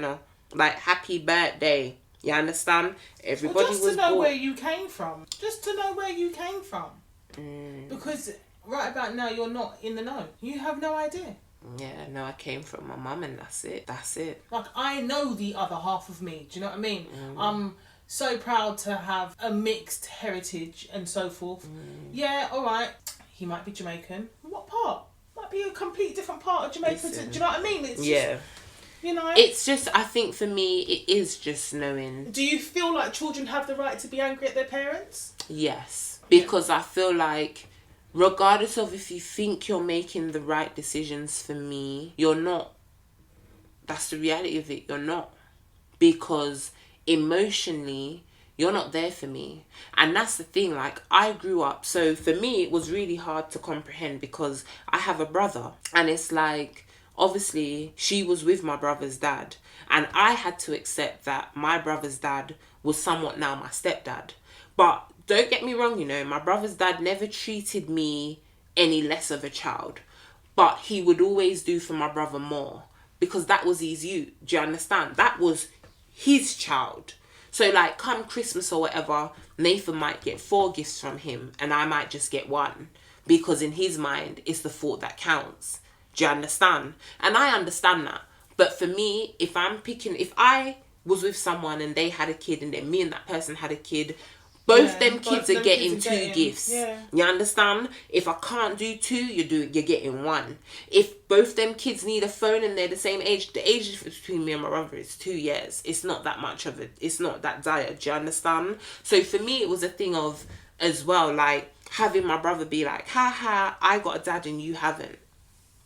like, happy birthday. You understand? Everybody just to know where you came from. Just to know where you came from. Because right about now you're not in the know. You have no idea. Yeah, no, I came from my mum and that's it. Like, I know the other half of me. Do you know what I mean? I'm so proud to have a mixed heritage and so forth. Yeah, alright, he might be Jamaican. What part? Might be a complete different part of Jamaica. Do you know what I mean? It's just, it's just, I think for me, it is just knowing. Do you feel like children have the right to be angry at their parents? Yes, because I feel like regardless of if you think you're making the right decisions for me, you're not. That's the reality of it. You're not. Because emotionally, you're not there for me. And that's the thing. Like, I grew up. So for me, it was really hard to comprehend because I have a brother. And it's like, obviously, she was with my brother's dad. And I had to accept that my brother's dad was somewhat now my stepdad. But don't get me wrong, my brother's dad never treated me any less of a child. But he would always do for my brother more. Because that was his youth. Do you understand? That was his child. So, like, come Christmas or whatever, Nathan might get 4 gifts from him. And I might just get 1. Because in his mind, it's the thought that counts. Do you understand? And I understand that. But for me, if I was with someone and they had a kid and then me and that person had a kid, both them kids are getting 2 gifts. Yeah. You understand? If I can't do 2, you're getting 1. If both them kids need a phone and they're the same age, the age difference between me and my brother is 2 years. It's not that much of it. It's not that dire. Do you understand? So for me, it was a thing of, as well, like, having my brother be like, I got a dad and you haven't.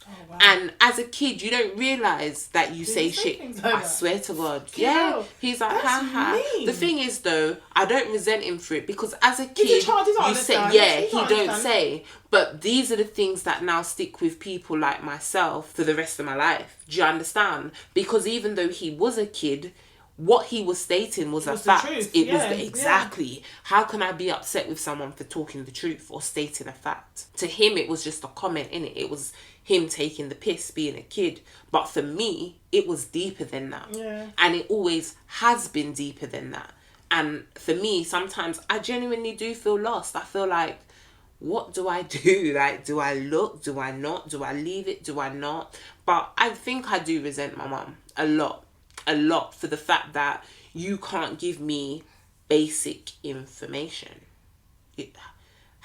Oh, wow. And as a kid, you don't realise that you say shit. I swear to God. Yeah. He's like, mean. The thing is, though, I don't resent him for it because as a kid, he's a child, you say, he don't say. But these are the things that now stick with people like myself for the rest of my life. Do you understand? Because even though he was a kid, what he was stating was a fact. Exactly. How can I be upset with someone for talking the truth or stating a fact? To him, it was just a comment, innit? It was him taking the piss, being a kid. But for me, it was deeper than that. Yeah. And it always has been deeper than that. And for me, sometimes I genuinely do feel lost. I feel like, what do I do? Like, do I look? Do I not? Do I leave it? Do I not? But I think I do resent my mum a lot for the fact that you can't give me basic information.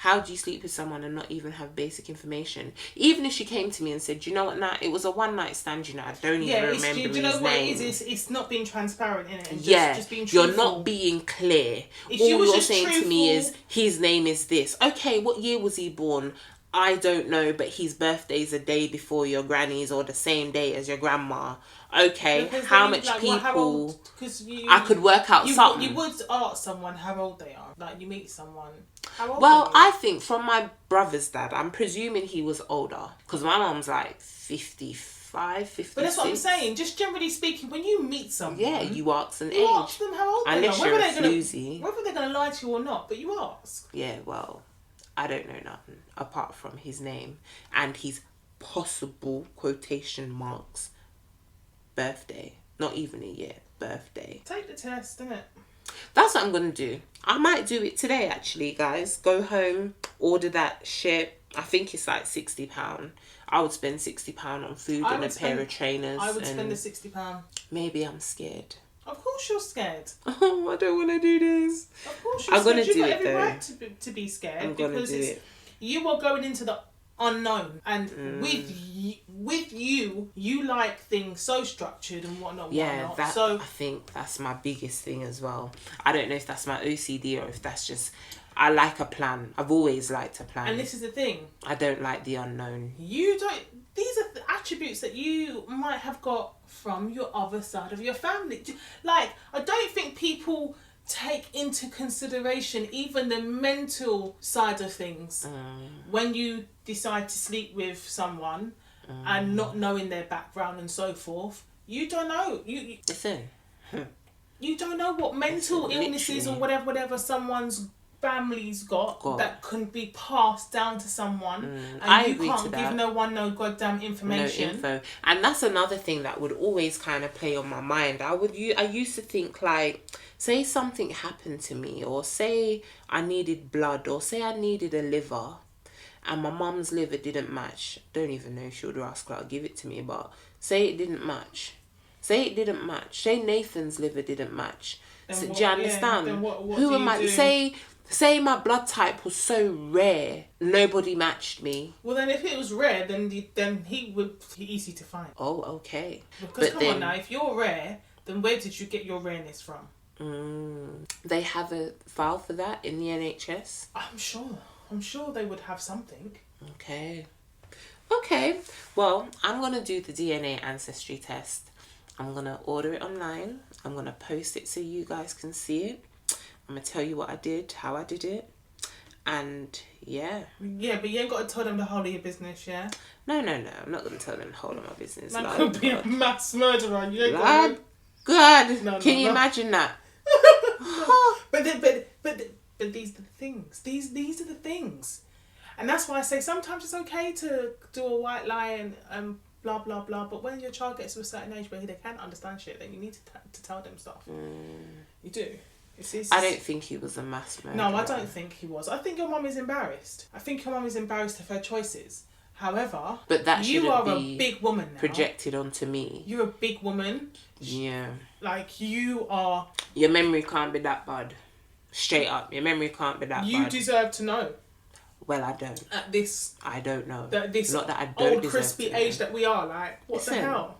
How do you sleep with someone and not even have basic information? Even if she came to me and said, you know what, Nat, it was a one night stand, I don't even remember his name. Do you know what it is? It's not being transparent in it. And just being truthful. You're not being clear. All you're saying to me is, his name is this. Okay, what year was he born? I don't know, but his birthday's a day before your granny's or the same day as your grandma. Okay, because how much people... I could work out something. You would ask someone how old they are. Like, you meet someone... Well, I think from my brother's dad, I'm presuming he was older. Because my mum's like 55, 56. But that's what I'm saying. Just generally speaking, when you meet someone... Yeah, you ask an age. You ask them how old they are. Unless you're a floozy. Whether they're going to lie to you or not, but you ask. Yeah, well... I don't know nothing apart from his name and his possible quotation marks birthday. Not even a year, birthday. Take the test, innit? That's what I'm going to do. I might do it today, actually, guys. Go home, order that shit. I think it's like £60. I would spend £60 on food and a pair of trainers. I would spend the £60. Maybe I'm scared. Of course you're scared. Oh, I don't want to do this. Of course you're I'm scared. going to do it, though. You've got every right to be scared. I'm going to do it. You are going into the unknown. And with you like things so structured and whatnot. Yeah, I think that's my biggest thing as well. I don't know if that's my OCD or if that's just... I like a plan. I've always liked a plan. And this is the thing. I don't like the unknown. You don't... These are the attributes that you might have got from your other side of your family. Like, I don't think people take into consideration even the mental side of things when you decide to sleep with someone and not knowing their background and so forth. You don't know. Listen. You don't know what mental illnesses or whatever someone's family's got that can be passed down to someone, and you can't give no one no goddamn information. No info. And that's another thing that would always kind of play on my mind. I used to think, like, say something happened to me, or say I needed blood, or say I needed a liver, and my mum's liver didn't match. Don't even know if she would ask her to give it to me, but say it didn't match. Say Nathan's liver didn't match. So, do you understand? Then what Who do am you I? do? Say my blood type was so rare, nobody matched me. Well, then if it was rare, then he would be easy to find. Oh, okay. Because on now, if you're rare, then where did you get your rareness from? They have a file for that in the NHS? I'm sure they would have something. Okay. Well, I'm going to do the DNA ancestry test. I'm going to order it online. I'm going to post it so you guys can see it. I'm going to tell you what I did, how I did it. And, yeah. Yeah, but you ain't got to tell them the whole of your business, yeah? No. I'm not going to tell them the whole of my business. Man could be a mass murderer. You ain't got to... God, can you imagine that? But these are the things. These are the things. And that's why I say sometimes it's okay to do a white lie and blah, blah, blah. But when your child gets to a certain age where they can't understand shit, then you need to tell them stuff. You do. I don't think he was a mass murderer. No, I don't think he was. I think your mum is embarrassed. I think your mum is embarrassed of her choices. However, but that you are a big woman now. Projected onto me. You're a big woman. Yeah. Like, you are... Your memory can't be that bad. Straight up. Your memory can't be that bad. You deserve to know. Well, I don't. At this... I don't know. This Not that I don't old crispy age that we are, like, what the hell?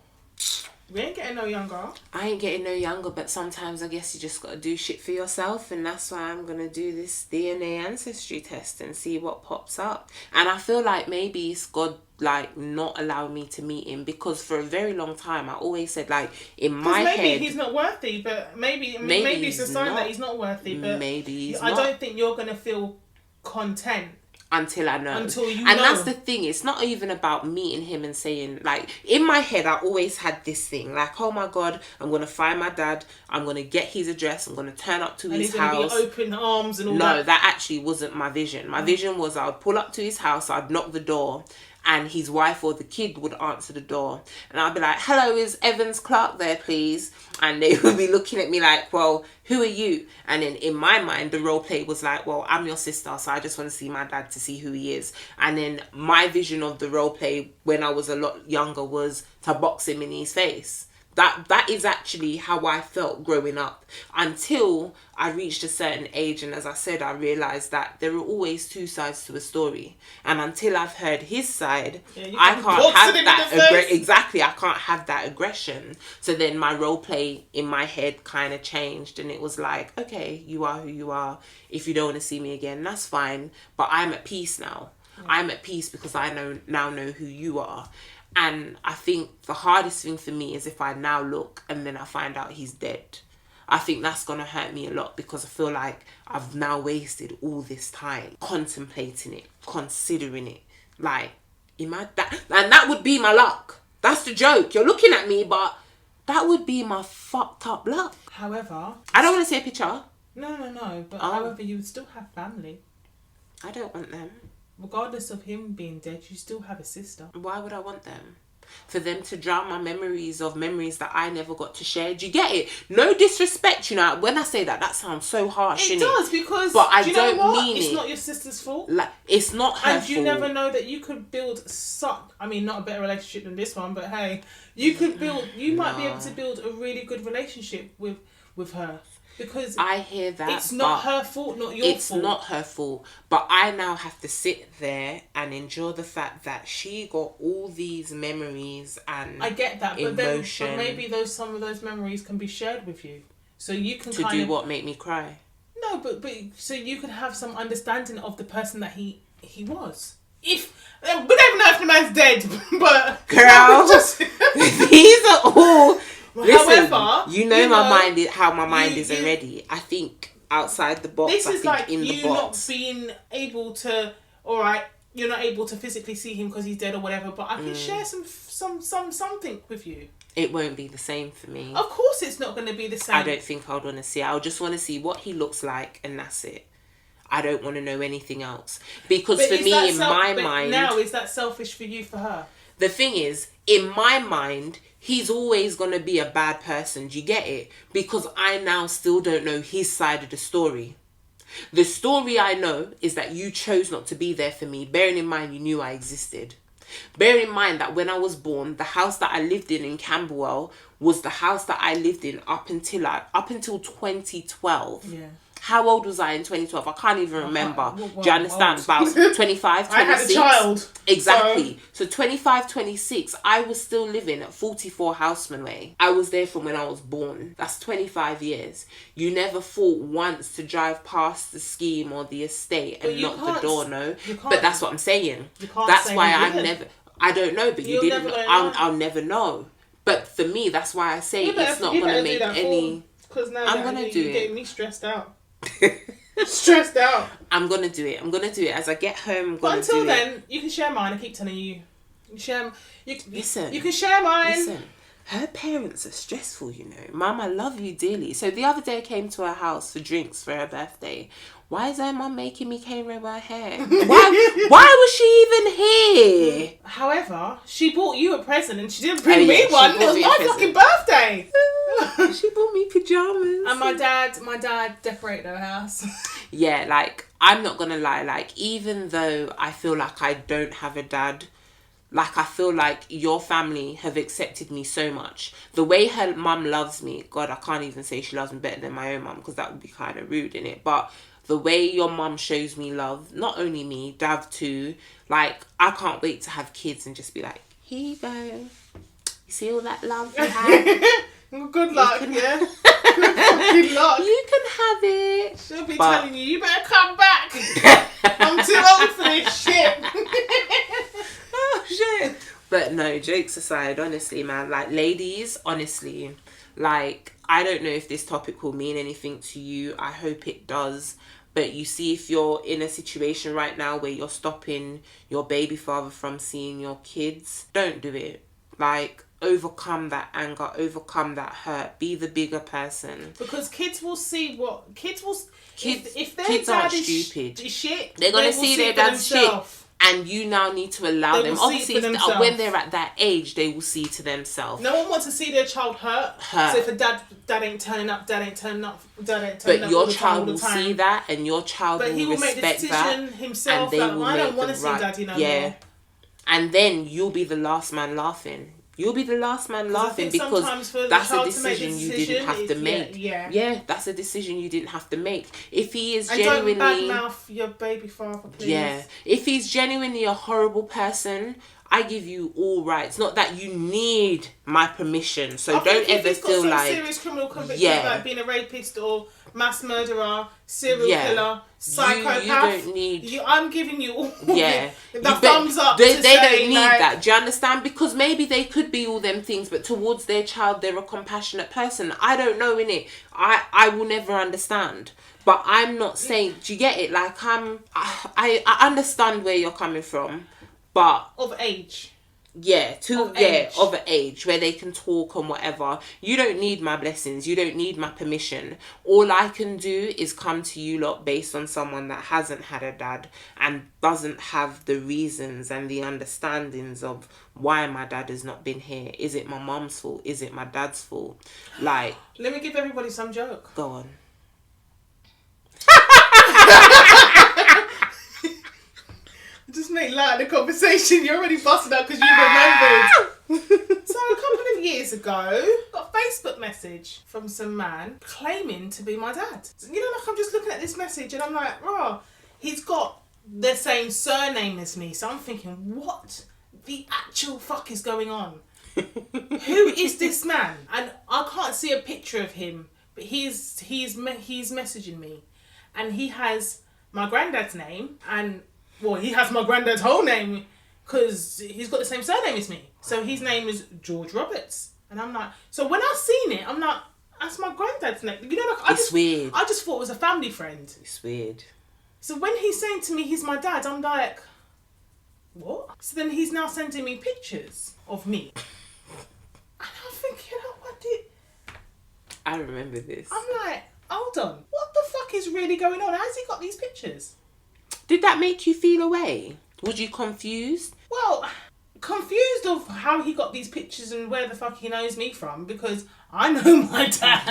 We ain't getting no younger. I ain't getting no younger, but sometimes I guess you just got to do shit for yourself, and that's why I'm going to do this DNA ancestry test and see what pops up. And I feel like maybe it's God, like, not allowing me to meet him, because for a very long time I always said, like, in my head... Maybe he's not worthy, but maybe it's a sign that he's not worthy, but maybe he's I don't think you're going to feel content until I know. Until you know. And that's the thing. It's not even about meeting him and saying, like, in my head, I always had this thing. Like, oh my God, I'm going to find my dad. I'm going to get his address. I'm going to turn up to his house. And he's going to be open arms and all that. No, that actually wasn't my vision. My vision was I would pull up to his house. I'd knock the door. And his wife or the kid would answer the door. And I'd be like, hello, is Evans Clark there, please? And they would be looking at me like, well, who are you? And then in my mind, the role play was like, well, I'm your sister, so I just want to see my dad to see who he is. And then my vision of the role play when I was a lot younger was to box him in his face. That is actually how I felt growing up, until I reached a certain age, and as I said, I realised that there are always two sides to a story, and until I've heard his side, I can't have that exactly. I can't have that aggression. So then my role play in my head kind of changed, and it was like, okay, you are who you are. If you don't want to see me again, that's fine. But I'm at peace now. Yeah. I'm at peace because I now know who you are. And I think the hardest thing for me is if I now look and then I find out he's dead. I think that's going to hurt me a lot, because I feel like I've now wasted all this time contemplating it, considering it. Like, imagine that. And that would be my luck. That's the joke. You're looking at me, but that would be my fucked up luck. However... I don't want to see a picture. No. But however, you would still have family. I don't want them. Regardless of him being dead, you still have a sister. Why would I want them? For them to drown my memories of memories that I never got to share. Do you get it? No disrespect, you know. When I say that, that sounds so harsh. It does, because but I do you don't know what? mean it's it. not your sister's fault. Like, it's not her and you fault. never know that you could build not a better relationship than this one, but hey, you could build. You might be able to build a really good relationship with her. Because I hear that. It's not her fault, not your fault. It's not her fault. But I now have to sit there and endure the fact that she got all these memories and I get that, emotion. But maybe some of those memories can be shared with you. So you can to do what? Make me cry? No, but so you could have some understanding of the person that he was. If we don't even know if the man's dead, but girl, these are all. Listen, however, you know my mind is how my mind is already. I think outside the box. This I is think like in you the box. not being able to. All right, you're not able to physically see him because he's dead or whatever. But I can share something with you. It won't be the same for me. Of course, it's not going to be the same. I don't think I'd want to see it. I'll just want to see what he looks like, and that's it. I don't want to know anything else. Because for me, in my mind... Now, is that selfish for you, for her? The thing is, in my mind, he's always going to be a bad person. Do you get it? Because I now still don't know his side of the story. The story I know is that you chose not to be there for me, bearing in mind you knew I existed. Bear in mind that when I was born, the house that I lived in Camberwell was the house that I lived in up until 2012. Yeah. How old was I in 2012? I can't even remember. Do you understand? About 25, 26. I had a child. Exactly. So 25, 26, I was still living at 44 Houseman Way. I was there from when I was born. That's 25 years. You never thought once to drive past the scheme or the estate and knock the door, no? But that's what I'm saying. That's why I don't know, but you didn't. I'll never know. But for me, that's why I say it's not going to make any... Because now I'm going to do it. You're getting me stressed out. Stressed out. I'm gonna do it. As I get home. But until then, you can share mine. I keep telling you. Listen. You can share mine. Listen. Her parents are stressful, you know. Mum, I love you dearly. So the other day I came to her house for drinks for her birthday. Why is her mum making me cane over her hair? Why was she even here? However, she bought you a present and she didn't bring me one. It was my fucking birthday. She bought me pajamas. And my dad decorated her house. Yeah, like, I'm not gonna lie, like, even though I feel like I don't have a dad, like, I feel like your family have accepted me so much. The way her mum loves me, God, I can't even say she loves me better than my own mum, because that would be kind of rude, innit? But the way your mum shows me love, not only me, Dav too, like, I can't wait to have kids and just be like, here you go. You see all that love you have? Good luck, yeah? Good fucking luck. You can have it. She'll be telling you better come back. I'm too old for this shit. Oh, shit. But no, jokes aside, honestly, man, like, ladies, honestly, like, I don't know if this topic will mean anything to you. I hope it does. But you see, if you're in a situation right now where you're stopping your baby father from seeing your kids, don't do it. Like, overcome that anger, overcome that hurt, be the bigger person. Because kids will see what... If their kids dad aren't is stupid. Shit, they're going to see their dad's shit. And you now need to allow them. Obviously, when they're at that age, they will see to themselves. No one wants to see their child hurt. So if a dad ain't turning up, dad ain't turning up. But your child will see that, and your child will respect that. Himself, and they will I don't want to see daddy no more. And then you'll be the last man laughing. You'll be the last man laughing because that's a decision you didn't have to make. Yeah, that's a decision you didn't have to make. If he is genuinely... don't badmouth your baby father, please. Yeah. If he's genuinely a horrible person, I give you all rights. Not that you need my permission. So don't ever feel like... serious criminal convictions like being a rapist or mass murderer, serial killer, psychopath. You don't need... I'm giving you all the thumbs up. They don't need that. Do you understand? Because maybe they could be all them things, but towards their child, they're a compassionate person. I don't know, innit? I will never understand. But I'm not saying... Do you get it? Like, I understand where you're coming from, but... Of age. of an age where they can talk and whatever. You don't need my blessings. You don't need my permission. All I can do is come to you lot based on someone that hasn't had a dad and doesn't have the reasons and the understandings of why my dad has not been here. Is it my mum's fault? Is it my dad's fault? Like, let me give everybody some joke. Go on. Just make light of the conversation. You're already busted out because you remembered. So a couple of years ago, got a Facebook message from some man claiming to be my dad. You know, like I'm just looking at this message and I'm like, oh, he's got the same surname as me. So I'm thinking, what the actual fuck is going on? Who is this man? And I can't see a picture of him, but he's messaging me, and he has my granddad's name and. Well, he has my granddad's whole name because he's got the same surname as me. So his name is George Roberts. And I'm like, so when I seen it, I'm like, that's my granddad's name. You know, like It's weird. I just thought it was a family friend. It's weird. So when he's saying to me he's my dad, I'm like, what? So then he's now sending me pictures of me. And I'm thinking, oh, what did... I remember this. I'm like, hold on. What the fuck is really going on? How's he got these pictures? Did that make you feel away? Was you confused? Well, confused of how he got these pictures and where the fuck he knows me from, because I know my dad.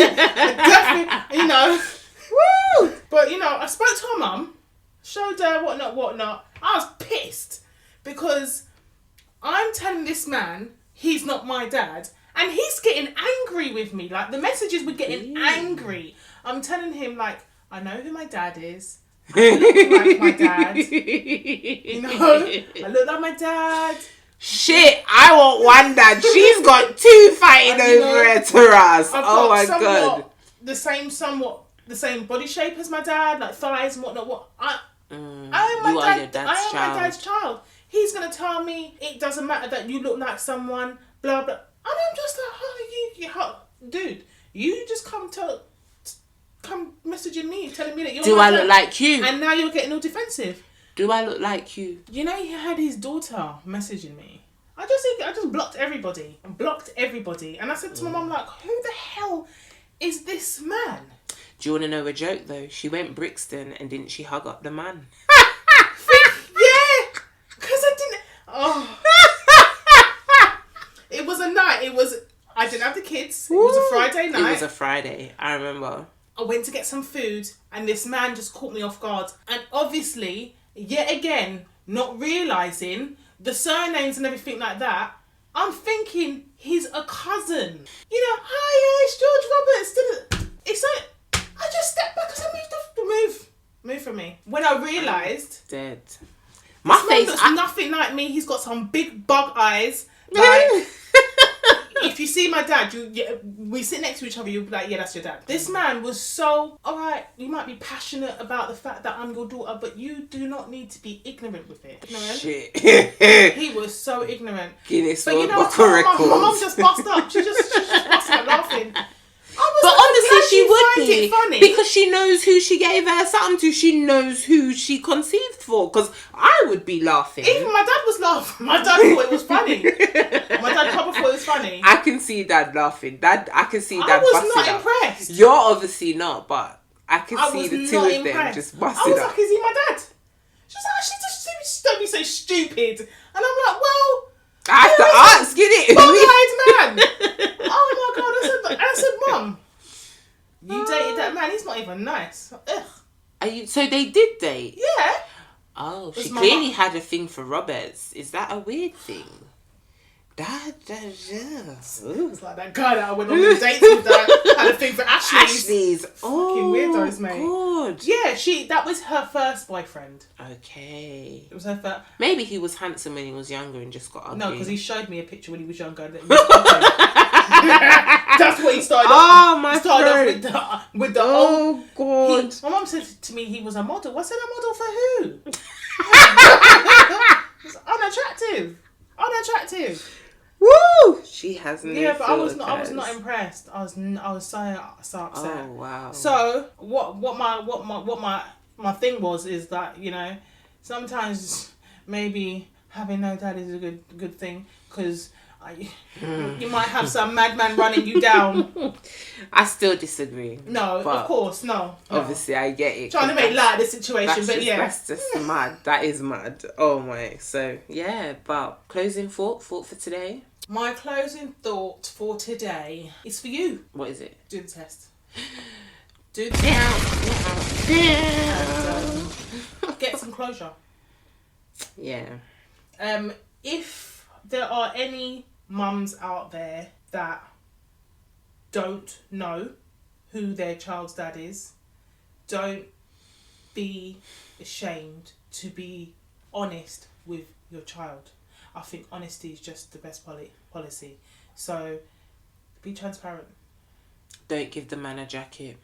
Definitely, you know. Woo! But, you know, I spoke to her mum, showed her whatnot. I was pissed because I'm telling this man he's not my dad and he's getting angry with me. Like, the messages were getting angry. I'm telling him, like, I know who my dad is. I look like my dad. You know? I look like my dad. Shit, I want one dad. She's got two fighting over it to us. Oh my god. Somewhat the same body shape as my dad, like thighs and whatnot. I am my dad's child. He's gonna tell me it doesn't matter that you look like someone, blah blah. And I'm just like, dude, you just come messaging me, telling me that you're Do I look like you? And now you're getting all defensive. Do I look like you? You know, he had his daughter messaging me. I just blocked everybody. And I said to my mum, like, who the hell is this man? Do you want to know a joke, though? She went Brixton and didn't she hug up the man? Yeah! Because I didn't... Oh. It was a night. I didn't have the kids. It was a Friday night. It was a Friday. I remember. I went to get some food and this man just caught me off guard. And obviously, yet again, not realising the surnames and everything like that, I'm thinking he's a cousin. You know, hi, it's George Roberts. It's like, I just stepped back because I moved off the move from me. When I realised... Dead. My face... looks nothing like me. He's got some big bug eyes. Like... If you see my dad, we sit next to each other, you'll be like, yeah, that's your dad. This man was so, alright, you might be passionate about the fact that I'm your daughter, but you do not need to be ignorant with it. Ignorant? Shit. He was so ignorant. Guinness but you know what? My mum just bust up. She just bust up laughing. But honestly, she would be funny because she knows who she gave her something to. She knows who she conceived for. Because I would be laughing. Even my dad was laughing. My dad thought it was funny. My dad probably thought it was funny. I can see Dad laughing. I can see Dad. I was not impressed. You're obviously not, but I can see the two of them just busting up. I was like, "Is he my dad?" She's like, "Just don't be so stupid." And I'm like, "Well." I have to ask, get it? Bug-eyed man. Oh my god! I said, Mum, you dated that man. He's not even nice. Ugh. So they did date? Yeah. Oh, she clearly had a thing for Roberts. Is that a weird thing? Yeah. It's like that guy that I went on the dates with that had a thing for Ashley's. Oh, fucking weirdos, mate. God. Yeah, that was her first boyfriend. Okay. It was her first. Maybe he was handsome when he was younger and just got ugly. No, because he showed me a picture when he was younger. That's what he started off. Oh, my God. With the oh, God. My mum said to me he was a model. I said, a model for who? It's unattractive. Woo! She has no. Yeah, but I was not impressed. I was so upset. Oh wow. So what my thing is that, you know, sometimes maybe having no dad is a good thing, because you might have some madman running you down. I still disagree. No, of course, no. Obviously, I get it. Trying to make light of the situation, but yeah. That's just mad. That is mad. Oh my. So, yeah, but closing thought for today? My closing thought for today is for you. What is it? Do the test. Do the test. And, get some closure. Yeah. If there are any mums out there that don't know who their child's dad is, don't be ashamed to be honest with your child. I think honesty is just the best policy. So be transparent. Don't give the man a jacket.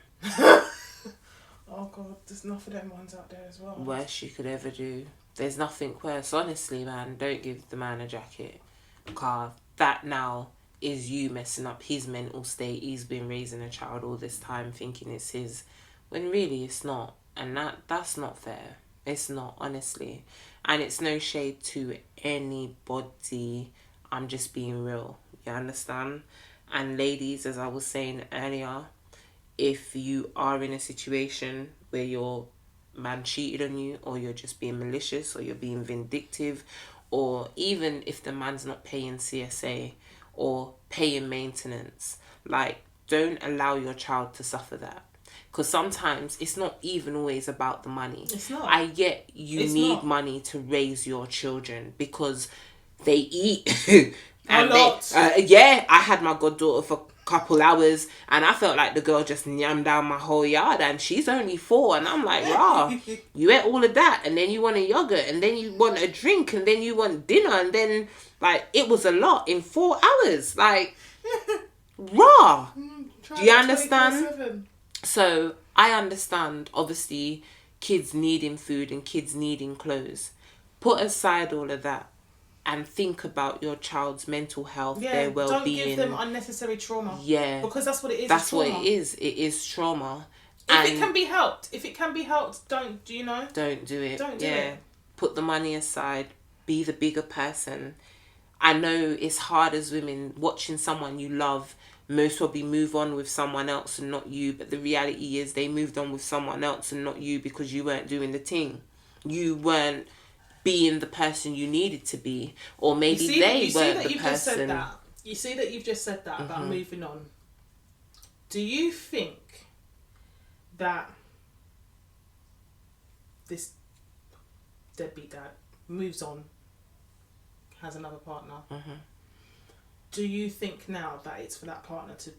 Oh God, there's enough of them ones out there as well. Worst you could ever do. There's nothing worse. Honestly, man, don't give the man a jacket. Because that now is you messing up his mental state. He's been raising a child all this time thinking it's his, when really it's not. And that's not fair. It's not, honestly. And it's no shade to anybody. I'm just being real. You understand? And ladies, as I was saying earlier, if you are in a situation where your man cheated on you, or you're just being malicious, or you're being vindictive, or even if the man's not paying CSA or paying maintenance, like, don't allow your child to suffer that. Because sometimes it's not even always about the money. It's not. I get you need money to raise your children because they eat. And a lot. Yeah, I had my goddaughter for a couple hours and I felt like the girl just yammed down my whole yard, and she's only 4 and I'm like, rah, you ate all of that and then you want a yogurt and then you want a drink and then you want dinner, and then like it was a lot in 4 hours. Like, rah. Do you understand? 24/7. So I understand, obviously, kids needing food and kids needing clothes. Put aside all of that and think about your child's mental health, their well-being. Don't give them unnecessary trauma. Yeah. Because that's what it is. That's what it is. It is trauma. If it can be helped, don't do it. Don't do it. Don't do it. Put the money aside. Be the bigger person. I know it's hard as women watching someone you love most probably move on with someone else and not you, but the reality is they moved on with someone else and not you because you weren't doing the thing. You weren't being the person you needed to be, or maybe they weren't the person. You see that you've just said that about moving on. Do you think that this deadbeat dad moves on, has another partner? Do you think now that it's for that partner to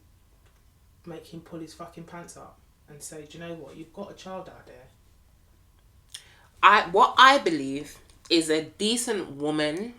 make him pull his fucking pants up and say, do you know what, you've got a child out there? What I believe is a decent woman,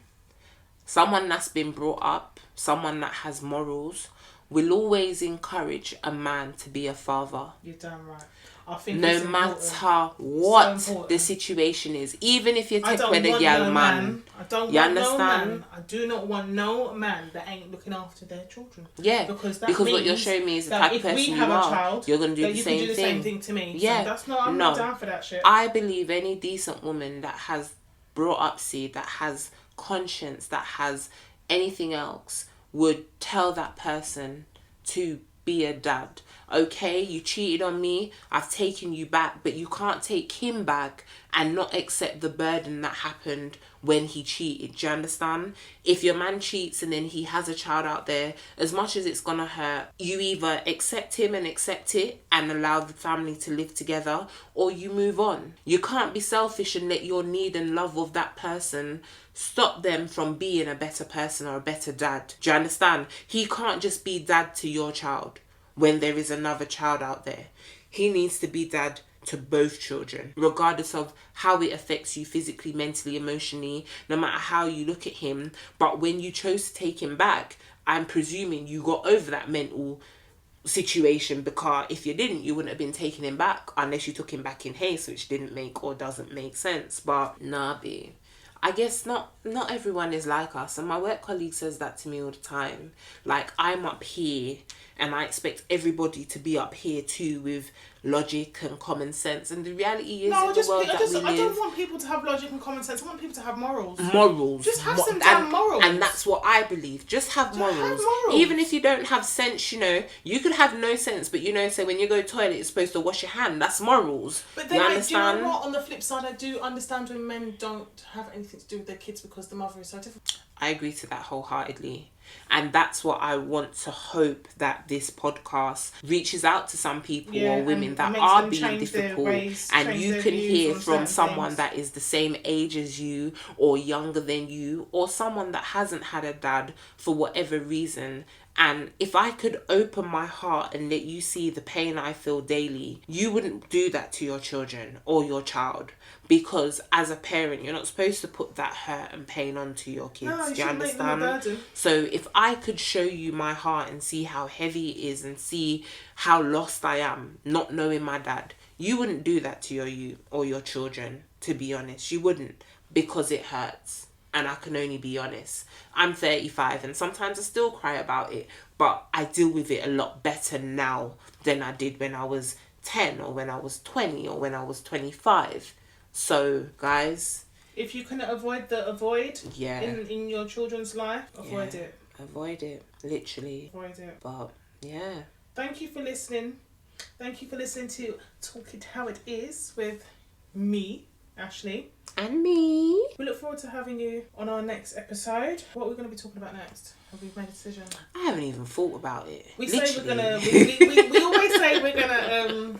someone that's been brought up, someone that has morals, will always encourage a man to be a father. You're damn right. I think no matter what the situation is, even if you take with a young man, I don't you want understand? No man. I do not want no man that ain't looking after their children. Yeah, because what you're showing me is the type of person you are. You're gonna do the same thing to me. Yeah, so that's not. I'm not down for that shit. I believe any decent woman that has brought up seed, that has conscience, that has anything else, would tell that person to be a dad. Okay, you cheated on me, I've taken you back, but you can't take him back and not accept the burden that happened when he cheated. Do you understand? If your man cheats and then he has a child out there, as much as it's gonna hurt, you either accept him and accept it and allow the family to live together, or you move on. You can't be selfish and let your need and love of that person stop them from being a better person or a better dad. Do you understand? He can't just be dad to your child when there is another child out there. He needs to be dad to both children, regardless of how it affects you physically, mentally, emotionally, no matter how you look at him. But when you chose to take him back, I'm presuming you got over that mental situation, because if you didn't, you wouldn't have been taking him back unless you took him back in haste, which didn't make or doesn't make sense. But nah, B, I guess not everyone is like us, and my work colleague says that to me all the time. Like, I'm up here and I expect everybody to be up here too with logic and common sense. And the reality is, No, in the world that we I live, don't want people to have logic and common sense. I want people to have morals. Just have some damn morals. And that's what I believe. Just have morals. Even if you don't have sense, you know, you could have no sense, but you know, say when you go to the toilet, you're supposed to wash your hand. That's morals. But then, you like, understand? do you know what? On the flip side, I do understand when men don't have anything to do with their kids because the mother is so different. I agree to that wholeheartedly. And that's what I want to hope that this podcast reaches out to some people or women that are being difficult. And you can hear from someone that is the same age as you or younger than you or someone that hasn't had a dad for whatever reason. And if I could open my heart and let you see the pain I feel daily, you wouldn't do that to your children or your child. Because as a parent, you're not supposed to put that hurt and pain onto your kids. No, do you understand? So if I could show you my heart and see how heavy it is and see how lost I am not knowing my dad, you wouldn't do that to you or your children, to be honest. You wouldn't, because it hurts. And I can only be honest. I'm 35 and sometimes I still cry about it, but I deal with it a lot better now than I did when I was 10 or when I was 20 or when I was 25. So, guys, if you can avoid the avoid yeah, in your children's life, avoid it. Avoid it, literally. Avoid it. But, yeah. Thank you for listening. Thank you for listening to Talk It How It Is with me, Ashley. And me. We look forward to having you on our next episode. What are we going to be talking about next? Have we made a decision? I haven't even thought about it. We literally. say we're going to... We always say we're going to...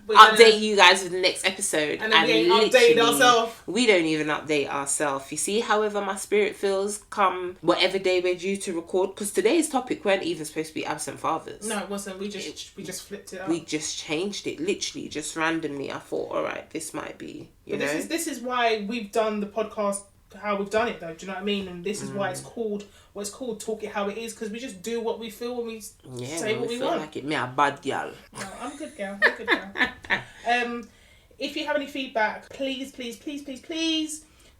update you guys with the next episode, and we ain't updated ourselves. We don't even update ourselves. You see, however my spirit feels come whatever day we're due to record, because today's topic weren't even supposed to be absent fathers. No, it wasn't. We just flipped it up. We just changed it, literally, just randomly. I thought, all right, this might be, you know. This is why we've done the podcast how we've done it, though. Do you know what I mean? And this is why it's called what it's called. Talk It How It Is, because we just do what we feel when we say what we feel want. Like it. Me a bad girl. No, I'm a good girl. If you have any feedback, please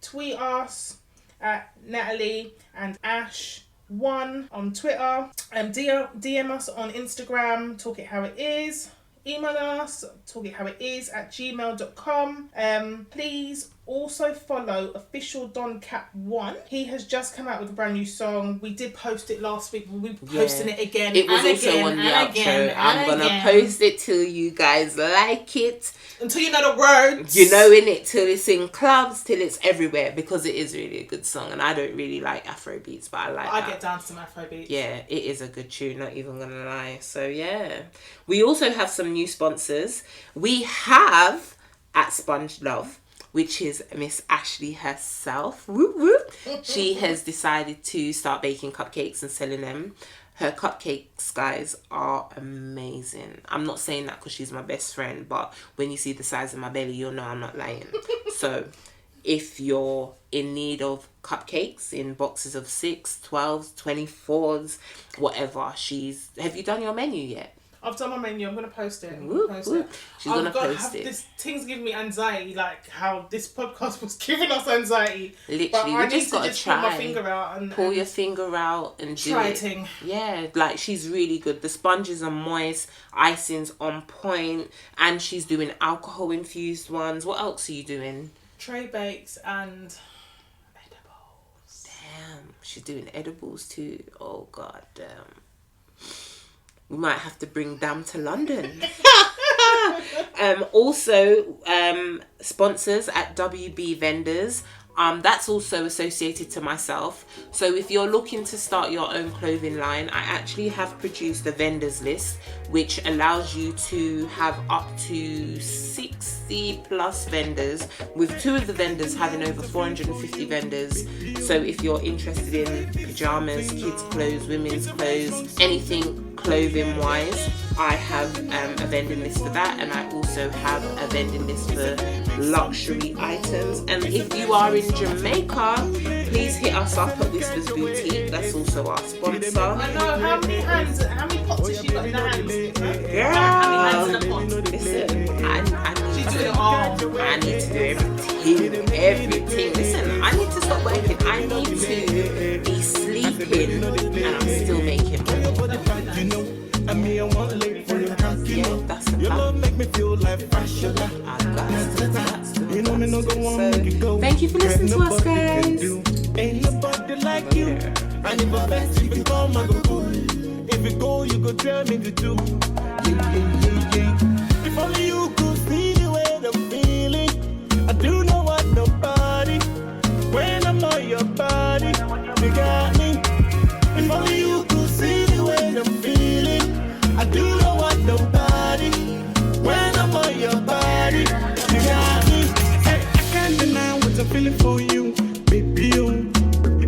tweet us at Natalie and Ash1 on Twitter. DM us on Instagram. Talk It How It Is. Email us, talkithowit@gmail.com. Please also follow official Don Cap 1. He has just come out with a brand new song. We did post it last week. We'll be posting it again. It was also on the outro. I'm gonna post it till you guys like it. Until you know the words. You know in it, till it's in clubs, till it's everywhere, because it is really a good song. And I don't really like Afro beats, but I like I get down to some Afro beats. Yeah, it is a good tune, not even gonna lie. So yeah. We also have some new sponsors. We have at Sponge Love, which is Miss Ashley herself. Whoop, whoop. She has decided to start baking cupcakes and selling them. Her cupcakes, guys, are amazing. I'm not saying that because she's my best friend, but when you see the size of my belly, you'll know I'm not lying. So if you're in need of cupcakes in boxes of 6, 12s, 24s, whatever, have you done your menu yet? I've done my menu. I'm going to post it. She's going to post it. This thing's giving me anxiety, like how this podcast was giving us anxiety. Literally, we just got to try. Pull my finger out pull your finger out and do try it. Ting. Yeah, like she's really good. The sponges are moist, icing's on point, and she's doing alcohol infused ones. What else are you doing? Tray bakes and edibles. Damn, she's doing edibles too. Oh god damn. We might have to bring Dam to London. Also, sponsors at WB Vendors. That's also associated to myself. So if you're looking to start your own clothing line, I actually have produced a vendors list, which allows you to have up to 60 plus vendors, with 2 of the vendors having over 450 vendors. So if you're interested in pajamas, kids clothes, women's clothes, anything clothing wise, I have a vending list for that, and I also have a vending list for luxury items. And if you are in Jamaica, please hit us up at Whispers Boutique. That's also our sponsor. I know, how many pots has she got in her hands? Girl, how many hands in a pot? Listen, I need to do everything. Listen, I need to stop working. I need to be sleeping, and I'm still making money. feel like fashion. You know me no go on, make it go. Thank you for listening to us, guys. Ain't nobody like you. And if I best, if you come, I go go. If you go, you go tell me to do. If only you could see the way I'm feeling. I do not want nobody. When I'm on your body, you got me. If only you could see the way I'm feeling. I do not want nobody. When I'm on your body, you got me. Hey, I can't deny what I'm feeling for you, baby. Oh,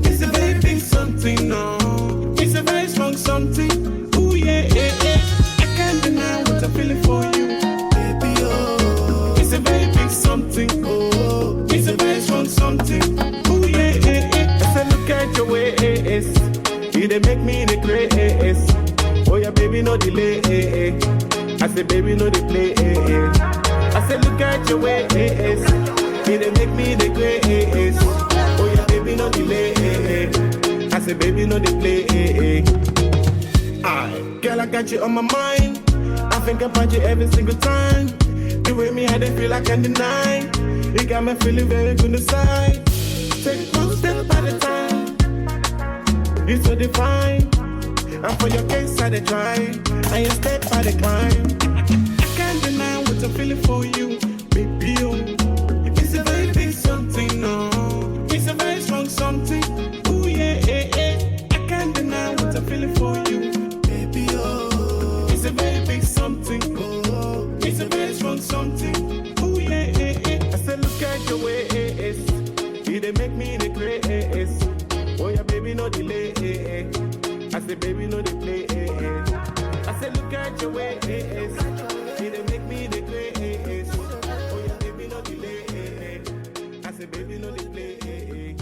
it's a very big something, no. It's a very strong something. Ooh yeah, yeah, yeah. I can't deny what I'm feeling for you, baby. Oh, it's a very big something. Oh, it's a very strong something. Ooh yeah, yeah, yeah. I said look at your ways. You they make me the grace. Oh yeah, baby, no delay. I say, baby, no they play. I say, look at your ways. You they make me the grace. Oh yeah, baby, no delay. I say, baby, no they play. Girl, I got you on my mind. I think about you every single time. The way me had it feel I can't deny. You got me feeling very good inside. Take one step at a time. You so divine, and for your case I dey try, and you step by the climb. I can't deny what I'm feeling for you, baby. Oh, it's a very big something, no. It's a very strong something. Ooh yeah, yeah, yeah. I can't deny what I'm feeling for you, baby. Oh, it's a very big something. Oh, it's a very strong something. Ooh yeah, yeah, yeah. I said look at your ways, you they make me the grace. Oh yeah, baby, no delay. I say, baby, no they play. I say, look at your ways. They make me the grace. Oh yeah, baby, no delay. I say, baby, no they play.